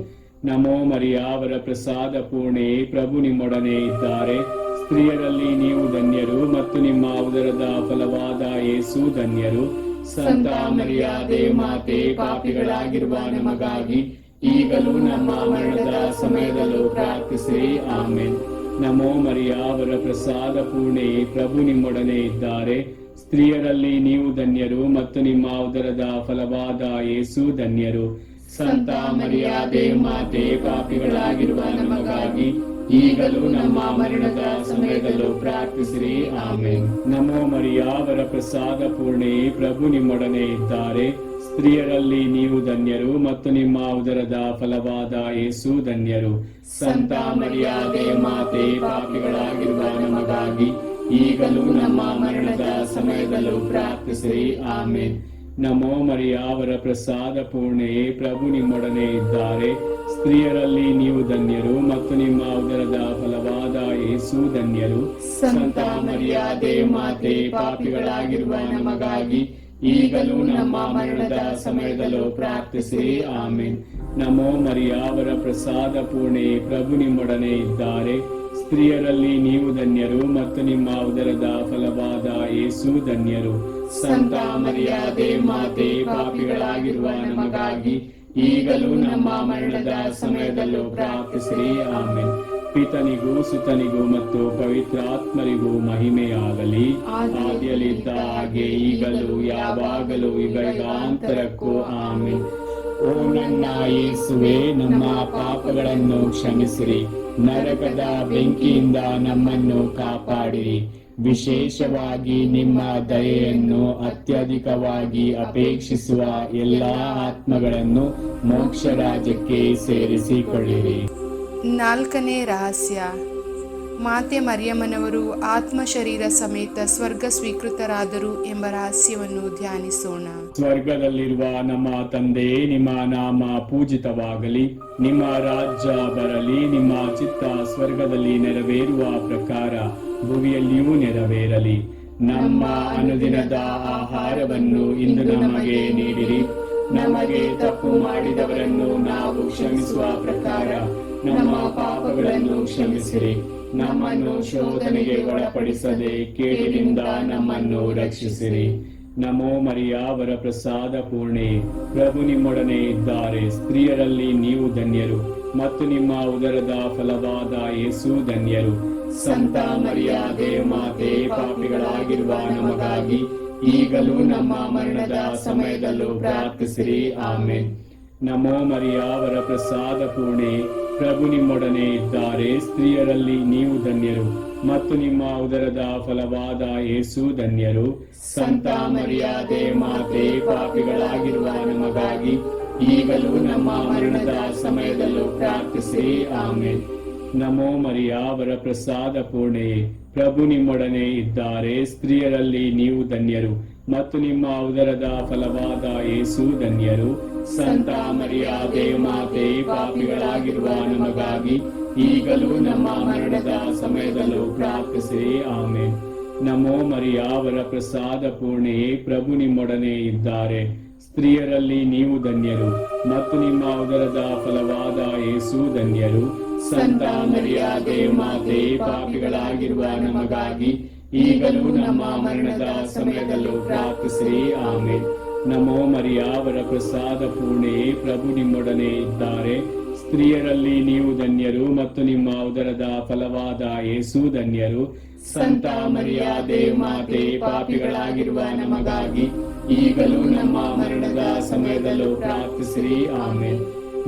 ನಮೋ ಮರಿಯ ವರಪ್ರಸಾದ ಪೂರ್ಣೆ, ಪ್ರಭು ನಿಮ್ಮೊಡನೆ ಇದ್ದಾರೆ. ಸ್ತ್ರೀಯರಲ್ಲಿ ನೀವು ಧನ್ಯರು ಮತ್ತು ನಿಮ್ಮ ಉದರದ ಫಲವಾದ ಯೇಸು ಧನ್ಯರು. ಸಂತ ಮರಿಯ ದೇವಮಾತೆ, ಪಾಪಿಗಳಾಗಿರುವ ನಮಗಾಗಿ ಈಗಲೂ ನಮ್ಮ ಮರಣದ ಸಮಯದಲ್ಲೂ ಪ್ರಾರ್ಥಿಸಿರಿ. ಆಮೆನ್. ನಮೋ ಮರಿಯ ವರಪ್ರಸಾದ ಪೂರ್ಣೆ, ಪ್ರಭು ನಿಮ್ಮೊಡನೆ ಇದ್ದಾರೆ. ಸ್ತ್ರೀಯರಲ್ಲಿ ನೀವು ಧನ್ಯರು ಮತ್ತು ನಿಮ್ಮ ಉದರದ ಫಲವಾದ ಯೇಸು ಧನ್ಯರು. ಸಂತ ಮರಿಯ ದೇವಮಾತೆ, ಪಾಪಿಗಳಾಗಿರುವ ನಮಗಾಗಿ ಈಗಲೂ ನಮ್ಮ ಮರಣದ ಸಮಯದಲ್ಲೂ ಪ್ರಾರ್ಥಿಸಿರಿ. ಆಮೆನ್. ನಮೋ ಮರಿಯ ವರಪ್ರಸಾದ ಪೂರ್ಣೆ, ಪ್ರಭು ನಿಮ್ಮೊಡನೆ ಇದ್ದಾರೆ. ಸ್ತ್ರೀಯರಲ್ಲಿ ನೀವು ಧನ್ಯರು ಮತ್ತು ನಿಮ್ಮ ಉದರದ ಫಲವಾದ ಯೇಸು ಧನ್ಯರು. ಸಂತ ಮರಿಯ ದೇವಮಾತೆ, ಪಾಪಿಗಳಾಗಿರುವ ನಮಗಾಗಿ ಈಗಲೂ ನಮ್ಮ ಮರಣದ ಸಮಯದಲ್ಲೂ ಪ್ರಾರ್ಥಿಸಿರಿ. ಆಮೆನ್. ನಮೋ ಮರಿಯ ವರಪ್ರಸಾದ ಪೂರ್ಣೆ, ಪ್ರಭು ನಿಮ್ಮೊಡನೆ ಇದ್ದಾರೆ. ಸ್ತ್ರೀಯರಲ್ಲಿ ನೀವು ಧನ್ಯರು ಮತ್ತು ನಿಮ್ಮ ಉದರದ ಫಲವಾದ ಯೇಸು ಧನ್ಯರು. ಸಂತ ಮರಿಯ ದೇವಮಾತೆ, ಪಾಪಿಗಳಾಗಿರುವ ನಮಗಾಗಿ ಈಗಲೂ ನಮ್ಮ ಮರಣದ ಸಮಯದಲ್ಲೂ ಪ್ರಾರ್ಥಿಸಿರಿ. ಆಮೆನ್. ನಮೋ ಮರಿಯ ವರಪ್ರಸಾದ ಪೂರ್ಣೆ, ಪ್ರಭು ನಿಮ್ಮೊಡನೆ ಇದ್ದಾರೆ. ಸ್ತ್ರೀಯರಲ್ಲಿ ನೀವು ಧನ್ಯರು ಮತ್ತು ನಿಮ್ಮ ಉದರದ ಫಲವಾದ ಯೇಸು ಧನ್ಯರು. ಸಂತ ಮರಿಯ ದೇವಮಾತೆ, ಪಾಪಿಗಳಾಗಿರುವ ನಮಗಾಗಿ ಈಗಲೂ ನಮ್ಮ ಮರಣದ ಸಮಯದಲ್ಲೂ ಪ್ರಾರ್ಥಿಸಿರಿ. ಆಮೆನ್. ಪಿತನಿಗೂ ಸುತನಿಗೂ ಮತ್ತು ಪವಿತ್ರಾತ್ಮರಿಗೂ ಮಹಿಮೆಯಾಗಲಿ, ಆದಿಯಲ್ಲಿದ್ದ ಹಾಗೆ ಈಗಲೂ ಯಾವಾಗಲೂ ಯುಗಾಂತರಕ್ಕೂ. ಆಮೆನ್. ಓ ನನ್ನ ಯೇಸುವೆ, ನಮ್ಮ ಪಾಪಗಳನ್ನು ಕ್ಷಮಿಸಿರಿ, ನರಕದ ಬೆಂಕಿಯಿಂದ ನಮ್ಮನ್ನು ಕಾಪಾಡಿರಿ. ವಿಶೇಷವಾಗಿ ನಿಮ್ಮ ದಯೆಯನ್ನು ಅತ್ಯಧಿಕವಾಗಿ ಅಪೇಕ್ಷಿಸುವ ಎಲ್ಲಾ ಆತ್ಮಗಳನ್ನು ಮೋಕ್ಷ ರಾಜ್ಯಕ್ಕೆ ಸೇರಿಸಿಕೊಳ್ಳಿರಿ. 4ನೇ ರಹಸ್ಯ, ಮಾತೆ ಮರಿಯಮ್ಮನವರು ಆತ್ಮ ಶರೀರ ಸಮೇತ ಸ್ವರ್ಗ ಸ್ವೀಕೃತರಾದರು ಎಂಬ ರಹಸ್ಯವನ್ನು ಧ್ಯಾನಿಸೋಣ. ಸ್ವರ್ಗದಲ್ಲಿರುವ ನಮ್ಮ ತಂದೆಯೇ, ನಿಮ್ಮ ನಾಮ ಪೂಜಿತವಾಗಲಿ, ನಿಮ್ಮ ರಾಜ್ಯ ಬರಲಿ, ನಿಮ್ಮ ಚಿತ್ತ ಸ್ವರ್ಗದಲ್ಲಿ ನೆರವೇರುವ ಪ್ರಕಾರ ಭೂಮಿಯಲ್ಲಿಯೂ ನೆರವೇರಲಿ. ನಮ್ಮ ಅನುದಿನದ ಆಹಾರವನ್ನು ಇಂದು ನಮಗೆ ನೀಡಿರಿ. ನಮಗೆ ತಪ್ಪು ಮಾಡಿದವರನ್ನು ನಾವು ಕ್ಷಮಿಸುವ ಪ್ರಕಾರ ನಮ್ಮ ಪಾಪಗಳನ್ನು ಕ್ಷಮಿಸಿರಿ. ನಮ್ಮನ್ನು ಶೋಧನೆಗೆ ಒಳಪಡಿಸದೆ ಕೇಡಿನಿಂದ ನಮ್ಮನ್ನು ರಕ್ಷಿಸಿರಿ. ನಮೋ ಮರಿಯ ವರಪ್ರಸಾದ ಪೂರ್ಣೆ, ಪ್ರಭು ನಿಮ್ಮೊಡನೆ ಇದ್ದಾರೆ. ಸ್ತ್ರೀಯರಲ್ಲಿ ನೀವು ಧನ್ಯರು ಮತ್ತು ನಿಮ್ಮ ಉದರದ ಫಲವಾದ ಯೇಸು ಧನ್ಯರು. ಸಂತ ಮರಿಯಾದೆ ಮಾತೆ, ಪಾಪಿಗಳಾಗಿರುವ ನಮಗಾಗಿ ಈಗಲೂ ನಮ್ಮ ಮರಣದ ಸಮಯದಲ್ಲೂ ಪ್ರಾರ್ಥಿಸಿರಿ. ಆಮೆನ್. ನಮೋ ಮರಿಯ, ವರ ಪ್ರಸಾದ ಪೂರ್ಣೆ, ಪ್ರಭು ನಿಮ್ಮೊಡನೆ ಇದ್ದಾರೆ. ಸ್ತ್ರೀಯರಲ್ಲಿ ನೀವು ಧನ್ಯರು ಮತ್ತು ನಿಮ್ಮ ಉದರದ ಫಲವಾದ ಯೇಸು ಧನ್ಯರು. ಸಂತ ಮರಿಯಾದೆ ಮಾತೆ, ಪಾಪಿಗಳಾಗಿರುವ ನಮಗಾಗಿ ಈಗಲೂ ನಮ್ಮ ಮರಣದ ಸಮಯದಲ್ಲೂ ಪ್ರಾರ್ಥಿಸಿರಿ. ಆಮೆನ್. ನಮೋ ಮರಿಯ, ವರ ಪ್ರಸಾದ ಪೂರ್ಣೆ, ಪ್ರಭು ನಿಮ್ಮೊಡನೆ ಇದ್ದಾರೆ. ಸ್ತ್ರೀಯರಲ್ಲಿ ನೀವು ಧನ್ಯರು ಮತ್ತು ನಿಮ್ಮ ಉದರದ ಫಲವಾದ ಯೇಸು ಧನ್ಯರು. ಸಂತ ಮರಿಯಾದೆ ಮಾತೆ, ಪಾಪಿಗಳಾಗಿರುವ ನಮಗಾಗಿ ಈಗಲೂ ನಮ್ಮ ಮರಣದ ಸಮಯದಲ್ಲೂ ಪ್ರಾರ್ಥಿಸಿರಿ. ಆಮೆನ್. ನಮೋ ಮರಿಯ, ವರ ಪ್ರಸಾದ ಪೂರ್ಣೆ, ಪ್ರಭು ನಿಮ್ಮೊಡನೆ ಇದ್ದಾರೆ. ಸ್ತ್ರೀಯರಲ್ಲಿ ನೀವು ಧನ್ಯರು ಮತ್ತು ನಿಮ್ಮ ಉದರದ ಫಲವಾದ ಯೇಸು ಧನ್ಯರು. ಸಂತ ಮರಿಯಾದೆ ಮಾತೆ, ಪಾಪಿಗಳಾಗಿರುವ ನಮಗಾಗಿ ಈಗಲೂ ನಮ್ಮ ಮರಣದ ಸಮಯದಲ್ಲೂ ಪ್ರಾರ್ಥಿಸಿರಿ. ಆಮೆನ್. ನಮೋ ಮರಿಯ, ವರ ಪ್ರಸಾದ ಪೂರ್ಣೆ, ಪ್ರಭು ನಿಮ್ಮೊಡನೆ ಇದ್ದಾರೆ. ಸ್ತ್ರೀಯರಲ್ಲಿ ನೀವು ಧನ್ಯರು ಮತ್ತು ನಿಮ್ಮ ಉದರದ ಫಲವಾದ ಯೇಸು ಧನ್ಯರು. ಸಂತ ಮರಿಯಾದೆ ಮಾತೆ, ಪಾಪಿಗಳಾಗಿರುವ ನಮಗಾಗಿ ಈಗಲೂ ನಮ್ಮ ಮರಣದ ಸಮಯದಲ್ಲೂ ಪ್ರಾರ್ಥಿಸಿರಿ. ಆಮೆನ್.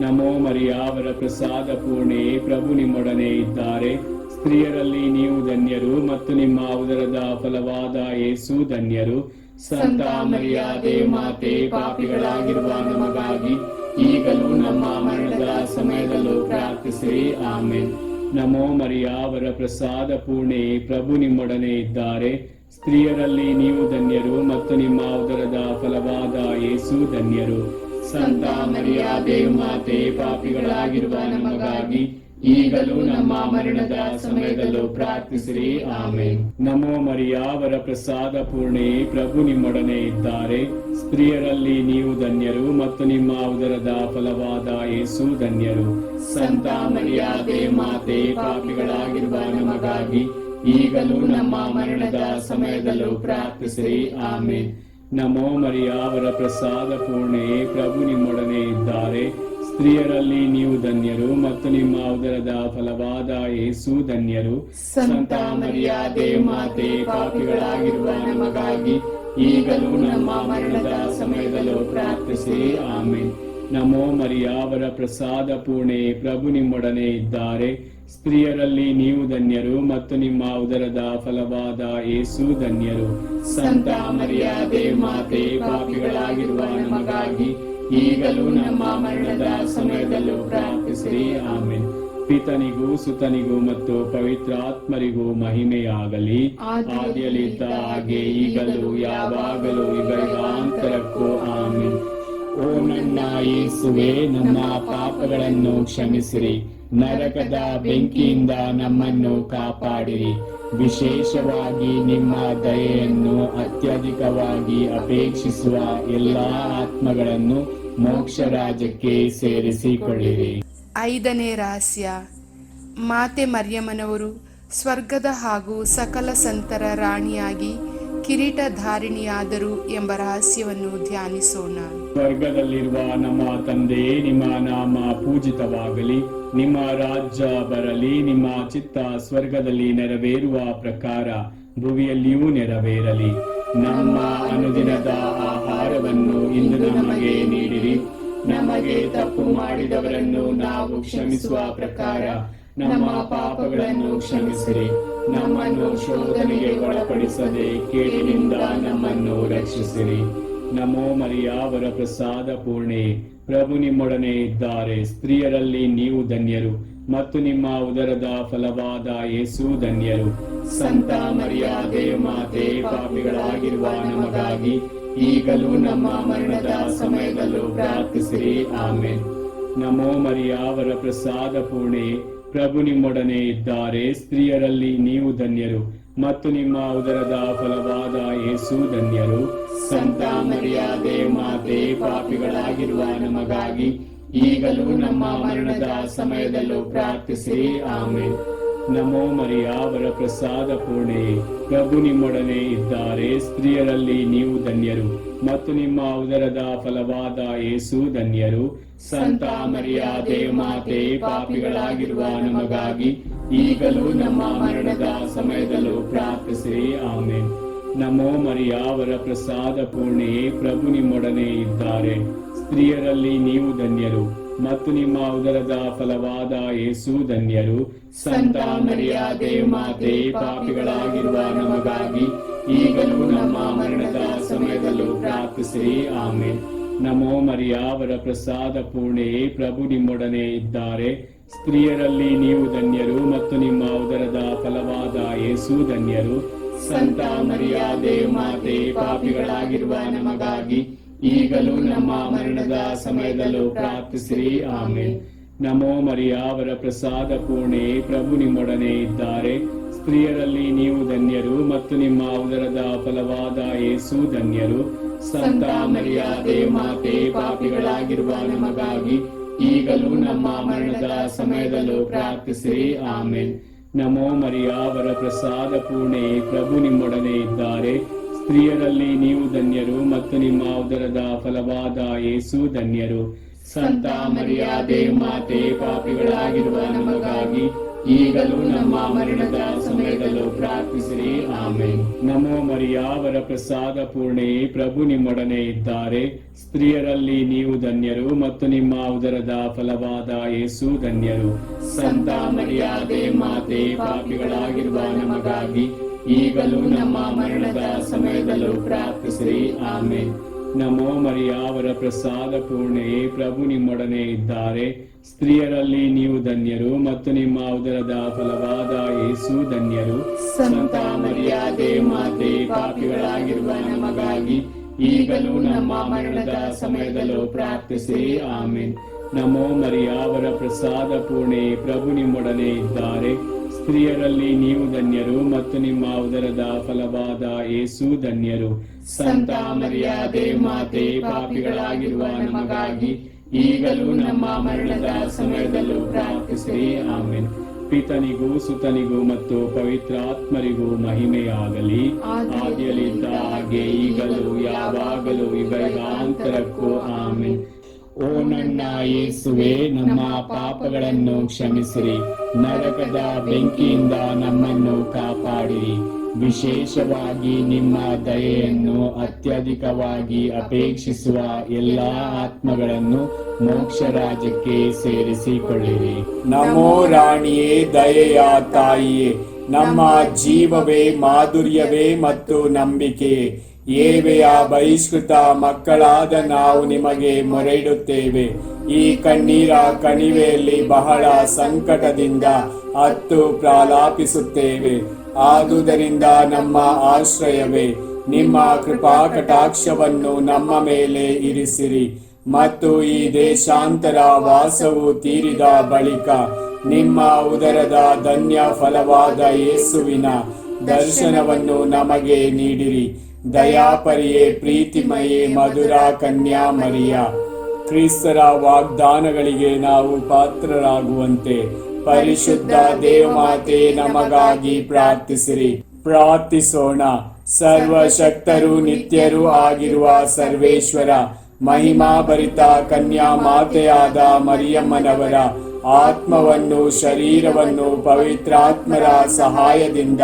ನಮೋ ಮರಿಯ, ವರ ಪ್ರಸಾದ ಪೂರ್ಣೆ, ಪ್ರಭು ನಿಮ್ಮೊಡನೆ ಇದ್ದಾರೆ. ಸ್ತ್ರೀಯರಲ್ಲಿ ನೀವು ಧನ್ಯರು ಮತ್ತು ನಿಮ್ಮ ಉದರದ ಫಲವಾದ ಯೇಸು ಧನ್ಯರು. ಸಂತ ಮರಿಯಾದೆ ಮಾತೆ, ಪಾಪಿಗಳಾಗಿರುವ ನಮಗಾಗಿ ಈಗಲೂ ನಮ್ಮ ಮರಣದ ಸಮಯದಲ್ಲೂ ಪ್ರಾರ್ಥಿಸಿರಿ. ಆಮೆನ್. ನಮೋ ಮರಿಯ, ವರ ಪ್ರಸಾದ ಪೂರ್ಣೆ, ಪ್ರಭು ನಿಮ್ಮೊಡನೆ ಇದ್ದಾರೆ. ಸ್ತ್ರೀಯರಲ್ಲಿ ನೀವು ಧನ್ಯರು ಮತ್ತು ನಿಮ್ಮ ಉದರದ ಫಲವಾದ ಯೇಸು ಧನ್ಯರು. ಸಂತ ಮರಿಯಾದೆ ಮಾತೆ, ಪಾಪಿಗಳಾಗಿರುವ ನಮಗಾಗಿ ಈಗಲೂ ನಮ್ಮ ಮರಣದ ಸಮಯದಲ್ಲೂ ಪ್ರಾರ್ಥಿಸಿರಿ. ಆಮೆನ್. ನಮೋ ಮರಿಯ, ವರ ಪ್ರಸಾದ ಪೂರ್ಣೆ, ಪ್ರಭು ನಿಮ್ಮೊಡನೆ ಇದ್ದಾರೆ. ಸ್ತ್ರೀಯರಲ್ಲಿ ನೀವು ಧನ್ಯರು ಮತ್ತು ನಿಮ್ಮ ಉದರದ ಫಲವಾದ ಯೇಸು ಧನ್ಯರು. ಸಂತ ಮರಿಯಾದೆ ಮಾತೆ, ಪಾಪಿಗಳಾಗಿರುವ ನಮಗಾಗಿ ಈಗಲೂ ನಮ್ಮ ಮರಣದ ಸಮಯದಲ್ಲೂ ಪ್ರಾರ್ಥಿಸಿರಿ. ಆಮೆನ್. ನಮೋ ಮರಿಯ, ವರ ಪ್ರಸಾದ ಪೂರ್ಣೆ, ಪ್ರಭು ನಿಮ್ಮೊಡನೆ ಇದ್ದಾರೆ. ಸ್ತ್ರೀಯರಲ್ಲಿ ನೀವು ಧನ್ಯರು ಮತ್ತು ನಿಮ್ಮ ಉದರದ ಫಲವಾದ ಯೇಸು ಧನ್ಯರು. ಸಂತ ಮರಿಯಾದೆ ಮಾತೆ, ಪಾಪಿಗಳಾಗಿರುವ ನಮಗಾಗಿ ಈಗಲೂ ನಮ್ಮ ಮರಣದ ಸಮಯದಲ್ಲೂ ಪ್ರಾರ್ಥಿಸಿರಿ. ಆಮೆನ್. ನಮೋ ಮರಿಯ, ವರ ಪ್ರಸಾದ ಪೂರ್ಣೆ, ಪ್ರಭು ನಿಮ್ಮೊಡನೆ ಇದ್ದಾರೆ. ಸ್ತ್ರೀಯರಲ್ಲಿ ನೀವು ಧನ್ಯರು ಮತ್ತು ನಿಮ್ಮ ಉದರದ ಫಲವಾದ ಯೇಸು ಧನ್ಯರು. ಸಂತ ಮರಿಯಾದೆ ಮಾತೆ, ಪಾಪಿಗಳಾಗಿರುವ ನಮಗಾಗಿ ಈಗಲೂ ನಮ್ಮ ಮರಣದ ಸಮಯದಲ್ಲೂ ಪ್ರಾರ್ಥಿಸಿರಿ. ಆಮೆನ್. ಪಿತನಿಗೂ ಸುತನಿಗೂ ಮತ್ತು ಪವಿತ್ರಾತ್ಮರಿಗೂ ಮಹಿಮೆಯಾಗಲಿ. ಆದಿಯಲ್ಲಿದ್ದ ಹಾಗೆ ಈಗಲೂ ಯಾವಾಗಲೂ ಯುಗಾಂತರಕ್ಕೂ. ಆಮೆನ್. ಓ ನನ್ನ ಯೇಸುವೆ, ನಮ್ಮ ಪಾಪಗಳನ್ನು ಕ್ಷಮಿಸಿರಿ, ನರಕದ ಬೆಂಕಿಯಿಂದ ನಮ್ಮನ್ನು ಕಾಪಾಡಿರಿ. ವಿಶೇಷವಾಗಿ ನಿಮ್ಮ ದಯೆಯನ್ನು ಅತ್ಯಧಿಕವಾಗಿ ಅಪೇಕ್ಷಿಸುವ ಎಲ್ಲಾ ಆತ್ಮಗಳನ್ನು ಮೋಕ್ಷ ರಾಜ್ಯಕ್ಕೆ ಸೇರಿಸಿಕೊಳ್ಳಿರಿ. 5ನೇ ರಹಸ್ಯ, ಮಾತೆ ಮರಿಯಮ್ಮನವರು ಸ್ವರ್ಗದ ಹಾಗೂ ಸಕಲ ಸಂತರ ರಾಣಿಯಾಗಿ ಕಿರೀಟಧಾರಿಣಿಯಾದರು ಎಂಬ ರಹಸ್ಯವನ್ನು ಧ್ಯಾನಿಸೋಣ. ಸ್ವರ್ಗದಲ್ಲಿರುವ ನಮ್ಮ ತಂದೆ, ನಿಮ್ಮ ನಾಮ ಪೂಜಿತವಾಗಲಿ. ನಿಮ್ಮ ರಾಜ್ಯ ಬರಲಿ. ನಿಮ್ಮ ಚಿತ್ತ ಸ್ವರ್ಗದಲ್ಲಿ ನೆರವೇರುವ ಪ್ರಕಾರ ಭುವಿಯಲ್ಲಿಯೂ ನೆರವೇರಲಿ. ನಮ್ಮ ಅನುದಿನದ ಆಹಾರವನ್ನು ಇಂದು ನಮಗೆ ನೀಡಿರಿ. ನಮಗೆ ತಪ್ಪು ಮಾಡಿದವರನ್ನು ನಾವು ಕ್ಷಮಿಸುವ ಪ್ರಕಾರ ನಮ್ಮ ಪಾಪಗಳನ್ನು ಕ್ಷಮಿಸಿರಿ. ನಮ್ಮನ್ನು ಶೋಧನೆಗೆ ಒಳಪಡಿಸದೆ ಕೇಡಿನಿಂದ ನಮ್ಮನ್ನು ರಕ್ಷಿಸಿರಿ. ನಮೋ ಮರಿಯ, ವರ ಪ್ರಸಾದ ಪೂರ್ಣೆ, ಪ್ರಭು ನಿಮ್ಮೊಡನೆ ಇದ್ದಾರೆ. ಸ್ತ್ರೀಯರಲ್ಲಿ ನೀವು ಧನ್ಯರು ಮತ್ತು ನಿಮ್ಮ ಉದರದ ಫಲವಾದ ಯೇಸು ಧನ್ಯರು. ಸಂತ ಮರಿಯಾದೆ ಮಾತೆ, ಪಾಪಿಗಳಾಗಿರುವ ನಮಗಾಗಿ ಈಗಲೂ ನಮ್ಮ ಮರಣದ ಸಮಯದಲ್ಲೂ ಪ್ರಾರ್ಥಿಸಿರಿ. ಆಮೆನ್. ನಮೋ ಮರಿಯ, ವರ ಪ್ರಸಾದ ಪೂರ್ಣೆ, ಪ್ರಭು ನಿಮ್ಮೊಡನೆ ಇದ್ದಾರೆ. ಸ್ತ್ರೀಯರಲ್ಲಿ ನೀವು ಧನ್ಯರು ಮತ್ತು ನಿಮ್ಮ ಉದರದ ಫಲವಾದ ಯೇಸು ಧನ್ಯರು. ಸಂತ ಮರಿಯಾದೆ ಮಾತೆ, ಪಾಪಿಗಳಾಗಿರುವ ನಮಗಾಗಿ ಈಗಲೂ ನಮ್ಮ ಮರಣದ ಸಮಯದಲ್ಲೂ ಪ್ರಾರ್ಥಿಸಿರಿ. ಆಮೆನ್. ನಮೋ ಮರಿಯ ವರಪ್ರಸಾದ ಪೂರ್ಣೆಯೇ, ಪ್ರಭು ನಿಮ್ಮೊಡನೆ ಇದ್ದಾರೆ. ಸ್ತ್ರೀಯರಲ್ಲಿ ನೀವು ಧನ್ಯರು ಮತ್ತು ನಿಮ್ಮ ಉದರದ ಫಲವಾದ ಯೇಸು ಧನ್ಯರು. ಸಂತ ಮರಿಯ ದೇವಮಾತೆ, ಪಾಪಿಗಳಾಗಿರುವ ನಮಗಾಗಿ ಈಗಲೂ ನಮ್ಮ ಮರಣದ ಸಮಯದಲ್ಲೂ ಪ್ರಾರ್ಥಿಸಿರಿ. ಆಮೆನ್. ನಮೋ ಮರಿಯ ವರಪ್ರಸಾದ ಪೂರ್ಣೆಯೇ, ಪ್ರಭು ನಿಮ್ಮೊಡನೆ ಇದ್ದಾರೆ. ಸ್ತ್ರೀಯರಲ್ಲಿ ನೀವು ಧನ್ಯರು ಮತ್ತು ನಿಮ್ಮ ಉದರದ ಫಲವಾದ ಯೇಸು ಧನ್ಯರು. ಸಂತ ಮರಿಯ ದೇವಮಾತೆ, ಪಾಪಿಗಳಾಗಿರುವ ನಮಗಾಗಿ ಈಗಲೂ ನಮ್ಮ ಮರಣದ ಸಮಯದಲ್ಲೂ ಪ್ರಾರ್ಥಿಸಿರಿ. ಆಮೆನ್. ನಮೋ ಮರಿಯ ವರಪ್ರಸಾದ ಪೂರ್ಣೆಯೇ, ಪ್ರಭು ನಿಮ್ಮೊಡನೆ ಇದ್ದಾರೆ. ಸ್ತ್ರೀಯರಲ್ಲಿ ನೀವು ಧನ್ಯರು ಮತ್ತು ನಿಮ್ಮ ಉದರದ ಫಲವಾದ ಯೇಸು ಧನ್ಯರು. ಸಂತ ಮರಿಯ ದೇವಮಾತೆ, ಪಾಪಿಗಳಾಗಿರುವ ನಮಗಾಗಿ ಈಗಲೂ ನಮ್ಮ ಮರಣದ ಸಮಯದಲ್ಲೂ ಪ್ರಾರ್ಥಿಸಿರಿ. ಆಮೆನ್. ನಮೋ ಮರಿಯ ವರಪ್ರಸಾದ ಪೂರ್ಣೆಯೇ, ಪ್ರಭು ನಿಮ್ಮೊಡನೆ ಇದ್ದಾರೆ. ಸ್ತ್ರೀಯರಲ್ಲಿ ನೀವು ಧನ್ಯರು ಮತ್ತು ನಿಮ್ಮ ಉದರದ ಫಲವಾದ ಯೇಸು ಧನ್ಯರು. ಸಂತ ಮರಿಯ ದೇವಮಾತೆ, ಪಾಪಿಗಳಾಗಿರುವ ನಮಗಾಗಿ ಈಗಲೂ ನಮ್ಮ ಮರಣದ ಸಮಯದಲ್ಲೂ ಪ್ರಾರ್ಥಿಸಿರಿ. ಆಮೆನ್. ನಮೋ ಮರಿಯ ವರಪ್ರಸಾದ ಪೂರ್ಣೆಯೇ, ಪ್ರಭು ನಿಮ್ಮೊಡನೆ ಇದ್ದಾರೆ. ಸ್ತ್ರೀಯರಲ್ಲಿ ನೀವು ಧನ್ಯರು ಮತ್ತು ನಿಮ್ಮ ಉದರದ ಫಲವಾದ ಯೇಸು ಧನ್ಯರು. ಸಂತ ಮರಿಯ ದೇವಮಾತೆ, ಪಾಪಿಗಳಾಗಿರುವ ನಮಗಾಗಿ ಈಗಲೂ ನಮ್ಮ ಮರಣದ ಸಮಯದಲ್ಲೂ ಪ್ರಾರ್ಥಿಸಿರಿ. ಆಮೆನ್. ನಮೋ ಮರಿಯ ವರಪ್ರಸಾದ ಪೂರ್ಣೆಯೇ, ಪ್ರಭು ನಿಮ್ಮೊಡನೆ ಇದ್ದಾರೆ. ಸ್ತ್ರೀಯರಲ್ಲಿ ನೀವು ಧನ್ಯರು ಮತ್ತು ನಿಮ್ಮ ಉದರದ ಫಲವಾದ ಯೇಸು ಧನ್ಯರು. ಸಂತ ಮರಿಯ ದೇವಮಾತೆ, ಪಾಪಿಗಳಾಗಿರುವ ನಮಗಾಗಿ ಈಗಲೂ ನಮ್ಮ ಮರಣದ ಸಮಯದಲ್ಲೂ ಪ್ರಾರ್ಥಿಸಿರಿ. ಆಮೆನ್. ನಮೋ ಮರಿಯ ವರಪ್ರಸಾದ ಪೂರ್ಣೆಯೇ, ಪ್ರಭು ನಿಮ್ಮೊಡನೆ ಇದ್ದಾರೆ. ಸ್ತ್ರೀಯರಲ್ಲಿ ನೀವು ಧನ್ಯರು ಮತ್ತು ನಿಮ್ಮ ಉದರದ ಫಲವಾದ ಯೇಸು ಧನ್ಯರು. ಸಂತ ಮರಿಯ ದೇವಮಾತೆ, ಪಾಪಿಗಳಾಗಿರುವ ನಮಗಾಗಿ ಈಗಲೂ ನಮ್ಮ ಮರಣದ ಸಮಯದಲ್ಲೂ ಪ್ರಾರ್ಥಿಸಿರಿ. ಆಮೆನ್. ನಮೋ ಮರಿಯ ವರಪ್ರಸಾದ ಪೂರ್ಣೆಯೇ, ಪ್ರಭು ನಿಮ್ಮೊಡನೆ ಇದ್ದಾರೆ. ಸ್ತ್ರೀಯರಲ್ಲಿ ನೀವು ಧನ್ಯರು ಮತ್ತು ನಿಮ್ಮ ಉದರದ ಫಲವಾದ ಯೇಸು ಧನ್ಯರು. ಸಂತ ಮರಿಯ ದೇವಮಾತೆ, ಪಾಪಿಗಳಾಗಿರುವ ನಮಗಾಗಿ ಈಗಲೂ ನಮ್ಮ ಮರಣದ ಸಮಯದಲ್ಲೂ ಪ್ರಾರ್ಥಿಸಿರಿ. ಆಮೆನ್. ಪಿತನಿಗೂ ಸುತನಿಗೂ ಮತ್ತು ಪವಿತ್ರಾತ್ಮರಿಗೂ ಮಹಿಮೆಯಾಗಲಿ, ಆದಿಯಲ್ಲಿದ್ದ ಹಾಗೆ ಈಗಲೂ ಯಾವಾಗಲೂ ಯುಗಾಂತರಕ್ಕೂ. ಆಮೆನ್. ಓ ನನ್ನ ಯೇಸುವೆ, ನಮ್ಮ ಪಾಪಗಳನ್ನು ಕ್ಷಮಿಸಿರಿ, ನರಕದ ಬೆಂಕಿಯಿಂದ ನಮ್ಮನ್ನು ಕಾಪಾಡಿರಿ. ವಿಶೇಷವಾಗಿ ನಿಮ್ಮ ದಯೆಯನ್ನು ಅತ್ಯಧಿಕವಾಗಿ ಅಪೇಕ್ಷಿಸುವ ಎಲ್ಲಾ ಆತ್ಮಗಳನ್ನು ಮೋಕ್ಷ ರಾಜ್ಯಕ್ಕೆ ಸೇರಿಸಿಕೊಳ್ಳಿರಿ. ನಮೋ ರಾಣಿಯೇ, ದಯೆಯ ತಾಯಿಯೇ, ನಮ್ಮ ಜೀವವೇ, ಮಾಧುರ್ಯವೇ ಮತ್ತು ನಂಬಿಕೆಯೇ, ಏವೆಯ ಬಹಿಷ್ಕೃತ ಮಕ್ಕಳಾದ ನಾವು ನಿಮಗೆ ಮೊರೆಯಿಡುತ್ತೇವೆ. ಈ ಕಣ್ಣೀರ ಕಣಿವೆಯಲ್ಲಿ ಬಹಳ ಸಂಕಟದಿಂದ ಅತ್ತು ಪ್ರಲಾಪಿಸುತ್ತೇವೆ. ಆದುದರಿಂದ ನಮ್ಮ ಆಶ್ರಯವೇ, ನಿಮ್ಮ ಕೃಪಾ ಕಟಾಕ್ಷವನ್ನು ನಮ್ಮ ಮೇಲೆ ಇರಿಸಿರಿ ಮತ್ತು ಈ ದೇಶಾಂತರ ವಾಸವು ತೀರಿದ ಬಳಿಕ ನಿಮ್ಮ ಉದರದ ಧನ್ಯ ಫಲವಾದ ಯೇಸುವಿನ ದರ್ಶನವನ್ನು ನಮಗೆ ನೀಡಿರಿ. ದಯಾಪರಿಯೇ, ಪ್ರೀತಿಮಯೇ, ಮಧುರ ಕನ್ಯಾ ಮರಿಯ, ಕ್ರಿಸ್ತರ ವಾಗ್ದಾನಗಳಿಗೆ ನಾವು ಪಾತ್ರರಾಗುವಂತೆ ಪರಿಶುದ್ಧ ದೇವಮಾತೆ ನಮಗಾಗಿ ಪ್ರಾರ್ಥಿಸಿರಿ. ಪ್ರಾರ್ಥಿಸೋಣ. ಸರ್ವಶಕ್ತರು ನಿತ್ಯರೂ ಆಗಿರುವ ಸರ್ವೇಶ್ವರ, ಮಹಿಮಾಭರಿತ ಕನ್ಯಾ ಮಾತೆಯಾದ ಮರಿಯಮ್ಮನವರ ಆತ್ಮವನ್ನು ಶರೀರವನ್ನು ಪವಿತ್ರಾತ್ಮರ ಸಹಾಯದಿಂದ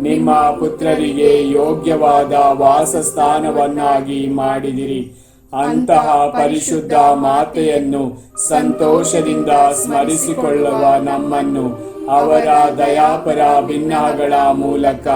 ನಿಮ್ಮ ಪುತ್ರರಿಗೆ ಯೋಗ್ಯವಾದ ವಾಸಸ್ಥಾನವನ್ನಾಗಿ ಮಾಡಿದಿರಿ. ಅಂತಹ ಪರಿಶುದ್ಧ ಮಾತೆಯನ್ನು ಸಂತೋಷದಿಂದ ಸ್ಮರಿಸಿಕೊಳ್ಳುವ ನಮ್ಮನ್ನು ಅವರ ದಯಾಪರ ಭಿನ್ನಗಳ ಮೂಲಕ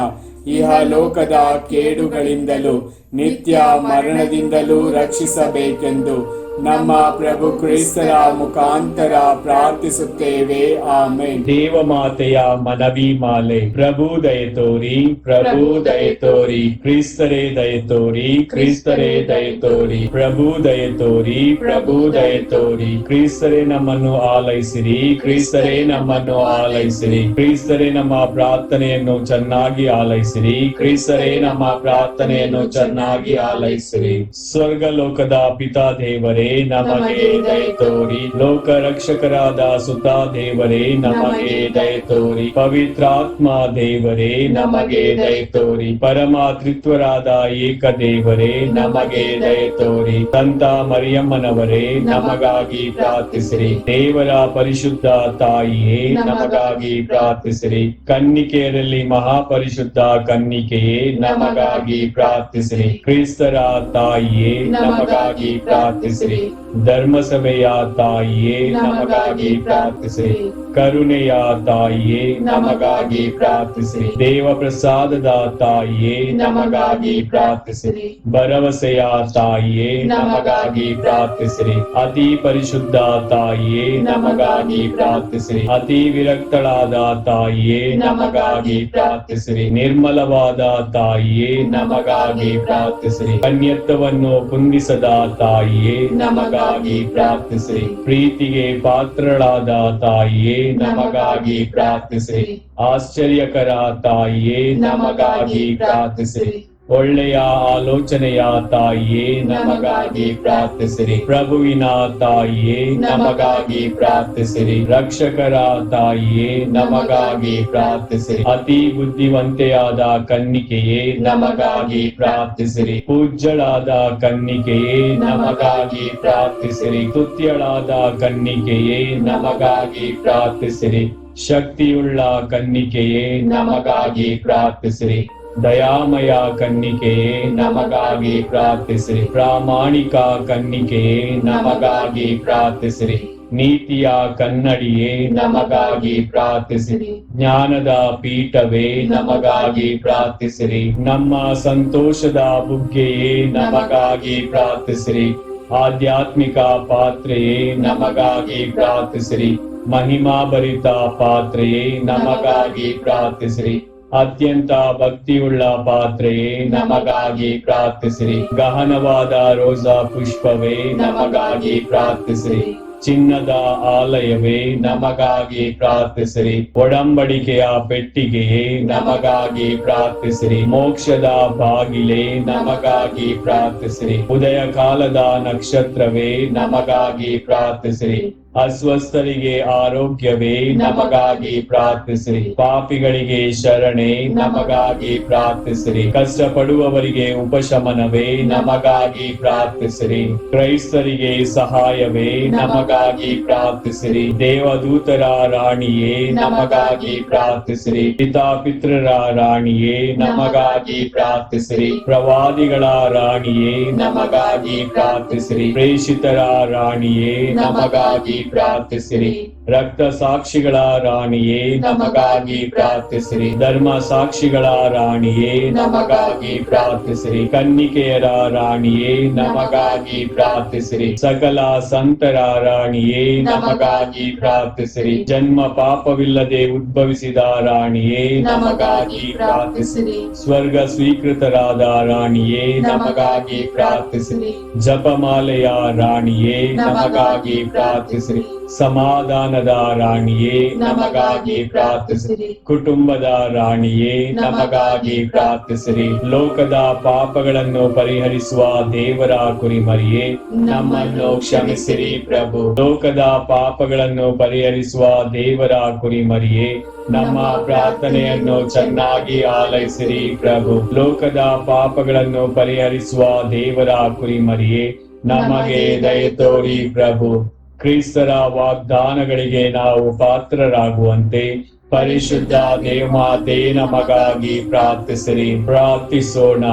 ಇಹಲೋಕದ ಕೇಡುಗಳಿಂದಲೂ ನಿತ್ಯ ಮರಣದಿಂದಲೂ ರಕ್ಷಿಸಬೇಕೆಂದು ನಮ್ಮ ಪ್ರಭು ಕ್ರಿಸ್ತರ ಮುಖಾಂತರ ಪ್ರಾರ್ಥಿಸುತ್ತೇವೆ. ಆಮೆನ್. ದೇವಮಾತೆಯ ಮನವಿ ಮಾಲೆ. ಪ್ರಭು ದಯೆ ತೋರಿ, ಪ್ರಭು ದಯೆ ತೋರಿ, ಕ್ರಿಸ್ತರೇ ದಯೆ ತೋರಿ, ಕ್ರಿಸ್ತರೇ ದಯೆ ತೋರಿ, ಪ್ರಭು ದಯೆ ತೋರಿ, ಪ್ರಭು ದಯೆ ತೋರಿ, ಕ್ರಿಸ್ತರೇ ನಮ್ಮನ್ನು ಆಲೈಸಿರಿ, ಕ್ರಿಸ್ತರೇ ನಮ್ಮನ್ನು ಆಲೈಸಿರಿ, ಕ್ರಿಸ್ತರೇ ನಮ್ಮ ಪ್ರಾರ್ಥನೆಯನ್ನು ಚೆನ್ನಾಗಿ ಆಲೈಸಿರಿ, ಕ್ರಿಸ್ತರೇ ನಮ್ಮ ಪ್ರಾರ್ಥನೆಯನ್ನು ಚೆನ್ನಾಗಿ ಆಲೈಸಿರಿ. ಸ್ವರ್ಗ ಲೋಕದ ಪಿತಾ ದೇವರೇ, ಮಾತೆ ನಮಗೆ ದಯೆ ತೋರಿ. ಲೋಕ ರಕ್ಷಕರಾದ ಸುತ ದೇವರೇ ನಮಗೆ ದಯೆ ತೋರಿ. ಪವಿತ್ರಾತ್ಮ ದೇವರೇ ನಮಗೆ ದಯೆ ತೋರಿ. ಪರಮಾತ್ರಿತ್ವರಾದ ಏಕ ದೇವರೇ ನಮಗೆ ದಯೆ ತೋರಿ. ಸಂತ ಮರಿಯಮ್ಮನವರೇ ನಮಗಾಗಿ ಪ್ರಾರ್ಥಿಸಿರಿ. ದೇವರ ಪರಿಶುದ್ಧ ತಾಯಿಯೇ ನಮಗಾಗಿ ಪ್ರಾರ್ಥಿಸಿರಿ. ಕನ್ನಿಕೆಯರಲ್ಲಿ ಮಹಾಪರಿಶುದ್ಧ ಕನ್ನಿಕೆಯೇ ನಮಗಾಗಿ ಪ್ರಾರ್ಥಿಸಿರಿ. ಕ್ರಿಸ್ತರ ತಾಯಿಯೇ ನಮಗಾಗಿ ಪ್ರಾರ್ಥಿಸಿರಿ. ಧರ್ಮಸಭೆಯ ತಾಯಿಯೇ ನಮಗಾಗಿ ಪ್ರಾರ್ಥಿಸಿರಿ. ಕರುಣೆಯ ತಾಯಿಯೇ ನಮಗಾಗಿ ಪ್ರಾರ್ಥಿಸಿರಿ. ದೇವ ಪ್ರಸಾದದ ತಾಯಿಯೇ ನಮಗಾಗಿ ಪ್ರಾರ್ಥಿಸಿರಿ. ಭರವಸೆಯ ತಾಯಿಯೇ ನಮಗಾಗಿ ಪ್ರಾರ್ಥಿಸಿರಿ. ಅತಿ ಪರಿಶುದ್ಧ ತಾಯಿಯೇ ನಮಗಾಗಿ ಪ್ರಾರ್ಥಿಸಿರಿ. ಅತಿ ವಿರಕ್ತಳಾದ ತಾಯಿಯೇ ನಮಗಾಗಿ ಪ್ರಾರ್ಥಿಸಿರಿ. ನಿರ್ಮಲವಾದ ತಾಯಿಯೇ ನಮಗಾಗಿ ಪ್ರಾರ್ಥಿಸಿರಿ. ಕನ್ಯತ್ವವನ್ನು ಕುಂದಿಸದ ತಾಯಿಯೇ ನಮಗಾಗಿ ಪ್ರಾರ್ಥಿಸಿರಿ. ಪ್ರೀತಿಗೆ ಪಾತ್ರಳಾದ ತಾಯಿಯೇ ನಮಗಾಗಿ ಪ್ರಾರ್ಥಿಸಿರಿ. ಆಶ್ಚರ್ಯಕರ ತಾಯಿಯೇ ನಮಗಾಗಿ ಪ್ರಾರ್ಥಿಸಿರಿ. ಒಳ್ಳೆಯ ಆಲೋಚನೆಯ ತಾಯಿಯೇ ನಮಗಾಗಿ ಪ್ರಾರ್ಥಿಸಿರಿ. ಪ್ರಭುವಿನ ತಾಯಿಯೇ ನಮಗಾಗಿ ಪ್ರಾರ್ಥಿಸಿರಿ. ರಕ್ಷಕರ ತಾಯಿಯೇ ನಮಗಾಗಿ ಪ್ರಾರ್ಥಿಸಿರಿ. ಅತಿ ಬುದ್ಧಿವಂತೆಯಾದ ಕನ್ನಿಕೆಯೇ ನಮಗಾಗಿ ಪ್ರಾರ್ಥಿಸಿರಿ. ಪೂಜ್ಯಳಾದ ಕನ್ನಿಕೆಯೇ ನಮಗಾಗಿ ಪ್ರಾರ್ಥಿಸಿರಿ. ಸ್ತುತ್ಯಳಾದ ಕನ್ನಿಕೆಯೇ ನಮಗಾಗಿ ಪ್ರಾರ್ಥಿಸಿರಿ. ಶಕ್ತಿಯುಳ್ಳ ಕನ್ನಿಕೆಯೇ ನಮಗಾಗಿ ಪ್ರಾರ್ಥಿಸಿರಿ. ದಯಾಮಯ ಕನ್ನಿಕೆಯೇ ನಮಗಾಗಿ ಪ್ರಾರ್ಥಿಸಿರಿ. ಪ್ರಾಮಾಣಿಕ ಕನ್ನಿಕೆಯೇ ನಮಗಾಗಿ ಪ್ರಾರ್ಥಿಸಿರಿ. ನೀತಿಯ ಕನ್ನಡಿಯೇ ನಮಗಾಗಿ ಪ್ರಾರ್ಥಿಸಿರಿ. ಜ್ಞಾನದ ಪೀಠವೇ ನಮಗಾಗಿ ಪ್ರಾರ್ಥಿಸಿರಿ. ನಮ್ಮ ಸಂತೋಷದ ಬುಗ್ಗೆಯೇ ನಮಗಾಗಿ ಪ್ರಾರ್ಥಿಸಿರಿ. ಆಧ್ಯಾತ್ಮಿಕ ಪಾತ್ರೆಯೇ ನಮಗಾಗಿ ಪ್ರಾರ್ಥಿಸಿರಿ. ಮಹಿಮಾಭರಿತ ಪಾತ್ರೆಯೇ ನಮಗಾಗಿ ಪ್ರಾರ್ಥಿಸಿರಿ. ಅತ್ಯಂತ ಭಕ್ತಿಯುಳ್ಳ ಪಾತ್ರೆಯೇ ನಮಗಾಗಿ ಪ್ರಾರ್ಥಿಸಿರಿ. ಗಹನವಾದ ರೋಜಾ ಪುಷ್ಪವೇ ನಮಗಾಗಿ ಪ್ರಾರ್ಥಿಸಿರಿ. ಚಿನ್ನದ ಆಲಯವೇ ನಮಗಾಗಿ ಪ್ರಾರ್ಥಿಸಿರಿ. ಒಡಂಬಡಿಕೆಯ ಪೆಟ್ಟಿಗೆಯೇ ನಮಗಾಗಿ ಪ್ರಾರ್ಥಿಸಿರಿ. ಮೋಕ್ಷದ ಬಾಗಿಲೇ ನಮಗಾಗಿ ಪ್ರಾರ್ಥಿಸಿರಿ. ಉದಯ ಕಾಲದ ನಕ್ಷತ್ರವೇ ನಮಗಾಗಿ ಪ್ರಾರ್ಥಿಸಿರಿ. ಅಸ್ವಸ್ಥರಿಗೆ ಆರೋಗ್ಯವೇ ನಮಗಾಗಿ ಪ್ರಾರ್ಥಿಸಿರಿ. ಪಾಪಿಗಳಿಗೆ ಶರಣೆ ನಮಗಾಗಿ ಪ್ರಾರ್ಥಿಸಿರಿ. ಕಷ್ಟಪಡುವವರಿಗೆ ಉಪಶಮನವೇ ನಮಗಾಗಿ ಪ್ರಾರ್ಥಿಸಿರಿ. ಕ್ರೈಸ್ತರಿಗೆ ಸಹಾಯವೇ ನಮಗಾಗಿ ಪ್ರಾರ್ಥಿಸಿರಿ. ದೇವದೂತರ ರಾಣಿಯೇ ನಮಗಾಗಿ ಪ್ರಾರ್ಥಿಸಿರಿ. ಪಿತಾಪಿತ್ರರ ರಾಣಿಯೇ ನಮಗಾಗಿ ಪ್ರಾರ್ಥಿಸಿರಿ. ಪ್ರವಾದಿಗಳ ರಾಣಿಯೇ ನಮಗಾಗಿ ಪ್ರಾರ್ಥಿಸಿರಿ. ಪ್ರೇಷಿತರ ರಾಣಿಯೇ ನಮಗಾಗಿ ಪ್ರಾರ್ಥಿಸಿರಿ. ರಕ್ತ ಸಾಕ್ಷಿಗಳ ರಾಣಿಯೇ ನಮಗಾಗಿ ಪ್ರಾರ್ಥಿಸಿರಿ. ಧರ್ಮ ಸಾಕ್ಷಿಗಳ ರಾಣಿಯೇ ನಮಗಾಗಿ ಪ್ರಾರ್ಥಿಸಿರಿ. ಕನ್ನಿಕೆಯರ ರಾಣಿಯೇ ನಮಗಾಗಿ ಪ್ರಾರ್ಥಿಸಿರಿ. ಸಕಲ ಸಂತರ ರಾಣಿಯೇ ನಮಗಾಗಿ ಪ್ರಾರ್ಥಿಸಿರಿ. ಜನ್ಮ ಪಾಪವಿಲ್ಲದೆ ಉದ್ಭವಿಸಿದ ರಾಣಿಯೇ ನಮಗಾಗಿ ಪ್ರಾರ್ಥಿಸಿರಿ. ಸ್ವರ್ಗ ಸ್ವೀಕೃತರಾದ ರಾಣಿಯೇ ನಮಗಾಗಿ ಪ್ರಾರ್ಥಿಸಿರಿ. ಜಪಮಾಲೆಯ ರಾಣಿಯೇ ನಮಗಾಗಿ ಪ್ರಾರ್ಥಿಸಿರಿ. ಸಮಾಧಾನದ ರಾಣಿಯೇ ನಮಗಾಗಿ ಪ್ರಾರ್ಥಿಸಿರಿ. ಕುಟುಂಬದ ರಾಣಿಯೇ ನಮಗಾಗಿ ಪ್ರಾರ್ಥಿಸಿರಿ. ಲೋಕದ ಪಾಪಗಳನ್ನು ಪರಿಹರಿಸುವ ದೇವರ ಕುರಿಮರಿಯೇ ನಮ್ಮನ್ನು ಕ್ಷಮಿಸಿರಿ ಪ್ರಭು. ಲೋಕದ ಪಾಪಗಳನ್ನು ಪರಿಹರಿಸುವ ದೇವರ ಕುರಿಮರಿಯೇ ನಮ್ಮ ಪ್ರಾರ್ಥನೆಯನ್ನು ಚೆನ್ನಾಗಿ ಆಲೈಸಿರಿ ಪ್ರಭು. ಲೋಕದ ಪಾಪಗಳನ್ನು ಪರಿಹರಿಸುವ ದೇವರ ಕುರಿಮರಿಯೇ ನಮಗೆ ದಯೆ ತೋರಿ ಪ್ರಭು. ಕ್ರಿಸ್ತರ ವಾಗ್ದಾನಗಳಿಗೆ ನಾವು ಪಾತ್ರರಾಗುವಂತೆ ಪರಿಶುದ್ಧ ದೇವಮಾತೆ ನಮಗಾಗಿ ಪ್ರಾರ್ಥಿಸಿರಿ. ಪ್ರಾರ್ಥಿಸೋಣ.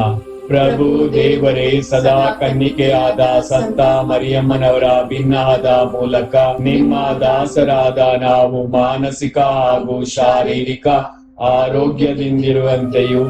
ಪ್ರಭು ದೇವರೇ, ಸದಾ ಕನ್ನಿಕೆಯಾದ ಸಂತ ಮರಿಯಮ್ಮನವರ ಭಿನ್ನದ ಮೂಲಕ ನಿಮ್ಮ ದಾಸರಾದ ನಾವು ಮಾನಸಿಕ ಹಾಗೂ ಶಾರೀರಿಕ ಆರೋಗ್ಯದಿಂದಿರುವಂತೆಯೂ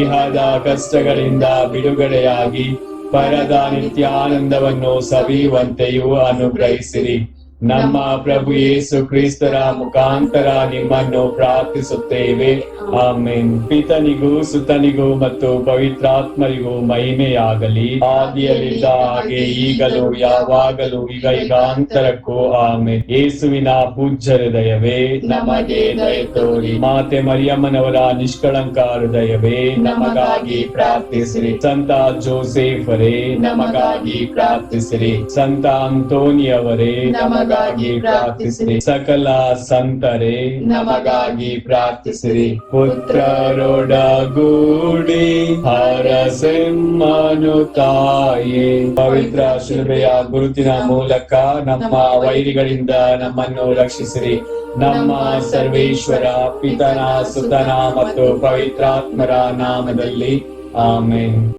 ಇಹದ ಕಷ್ಟಗಳಿಂದ ಬಿಡುಗಡೆಯಾಗಿ ಪರದ ನಿತ್ಯಾನಂದವನ್ನು ಸವಿಯುವಂತೆಯೂ ಅನುಗ್ರಹಿಸಿರಿ. ನಮ್ಮ ಪ್ರಭು ಯೇಸು ಕ್ರಿಸ್ತರ ಮುಖಾಂತರ ನಿಮ್ಮನ್ನು ಪ್ರಾರ್ಥಿಸುತ್ತೇವೆ. ಆಮೆನ್. ಪಿತನಿಗೂ ಸುತನಿಗೂ ಮತ್ತು ಪವಿತ್ರಾತ್ಮರಿಗೂ ಮಹಿಮೆಯಾಗಲಿ, ಆದಿಯಲ್ಲಿದ್ದ ಹಾಗೆ ಈಗಲೂ ಯಾವಾಗಲೂ ಈಗ ಯುಗಾಂತರಕ್ಕೂ ಆಮೆನ್. ಯೇಸುವಿನ ಪೂಜ್ಯ ಹೃದಯವೇ ನಮಗೆ ದಯೆ ತೋರಿ. ಮಾತೆ ಮರಿಯಮ್ಮನವರ ನಿಷ್ಕಳಂಕ ಹೃದಯವೇ ನಮಗಾಗಿ ಪ್ರಾರ್ಥಿಸಿರಿ. ಸಂತ ಜೋಸೆಫರೇ ನಮಗಾಗಿ ಪ್ರಾರ್ಥಿಸಿರಿ. ಸಂತ ಅಂತೋನಿಯವರೇ ನಮಗಾಗಿ ಪ್ರಾರ್ಥಿಸಿರಿ. ಸಕಲ ಸಂತರೇ ನಮಗಾಗಿ ಪ್ರಾರ್ಥಿಸಿರಿ. ಪುತ್ರರೊಡಗೂಡಿ ಹರಸೆಮ್ಮನು ತಾಯೇ, ಪವಿತ್ರ ಶಿಲುಬೆಯ ಗುರುತಿನ ಮೂಲಕ ನಮ್ಮ ವೈರಿಗಳಿಂದ ನಮ್ಮನ್ನು ರಕ್ಷಿಸಿರಿ. ನಮ್ಮ ಸರ್ವೇಶ್ವರ ಪಿತನ ಸುತನ ಮತ್ತು ಪವಿತ್ರಾತ್ಮರ ನಾಮದಲ್ಲಿ ಆಮೆನ್.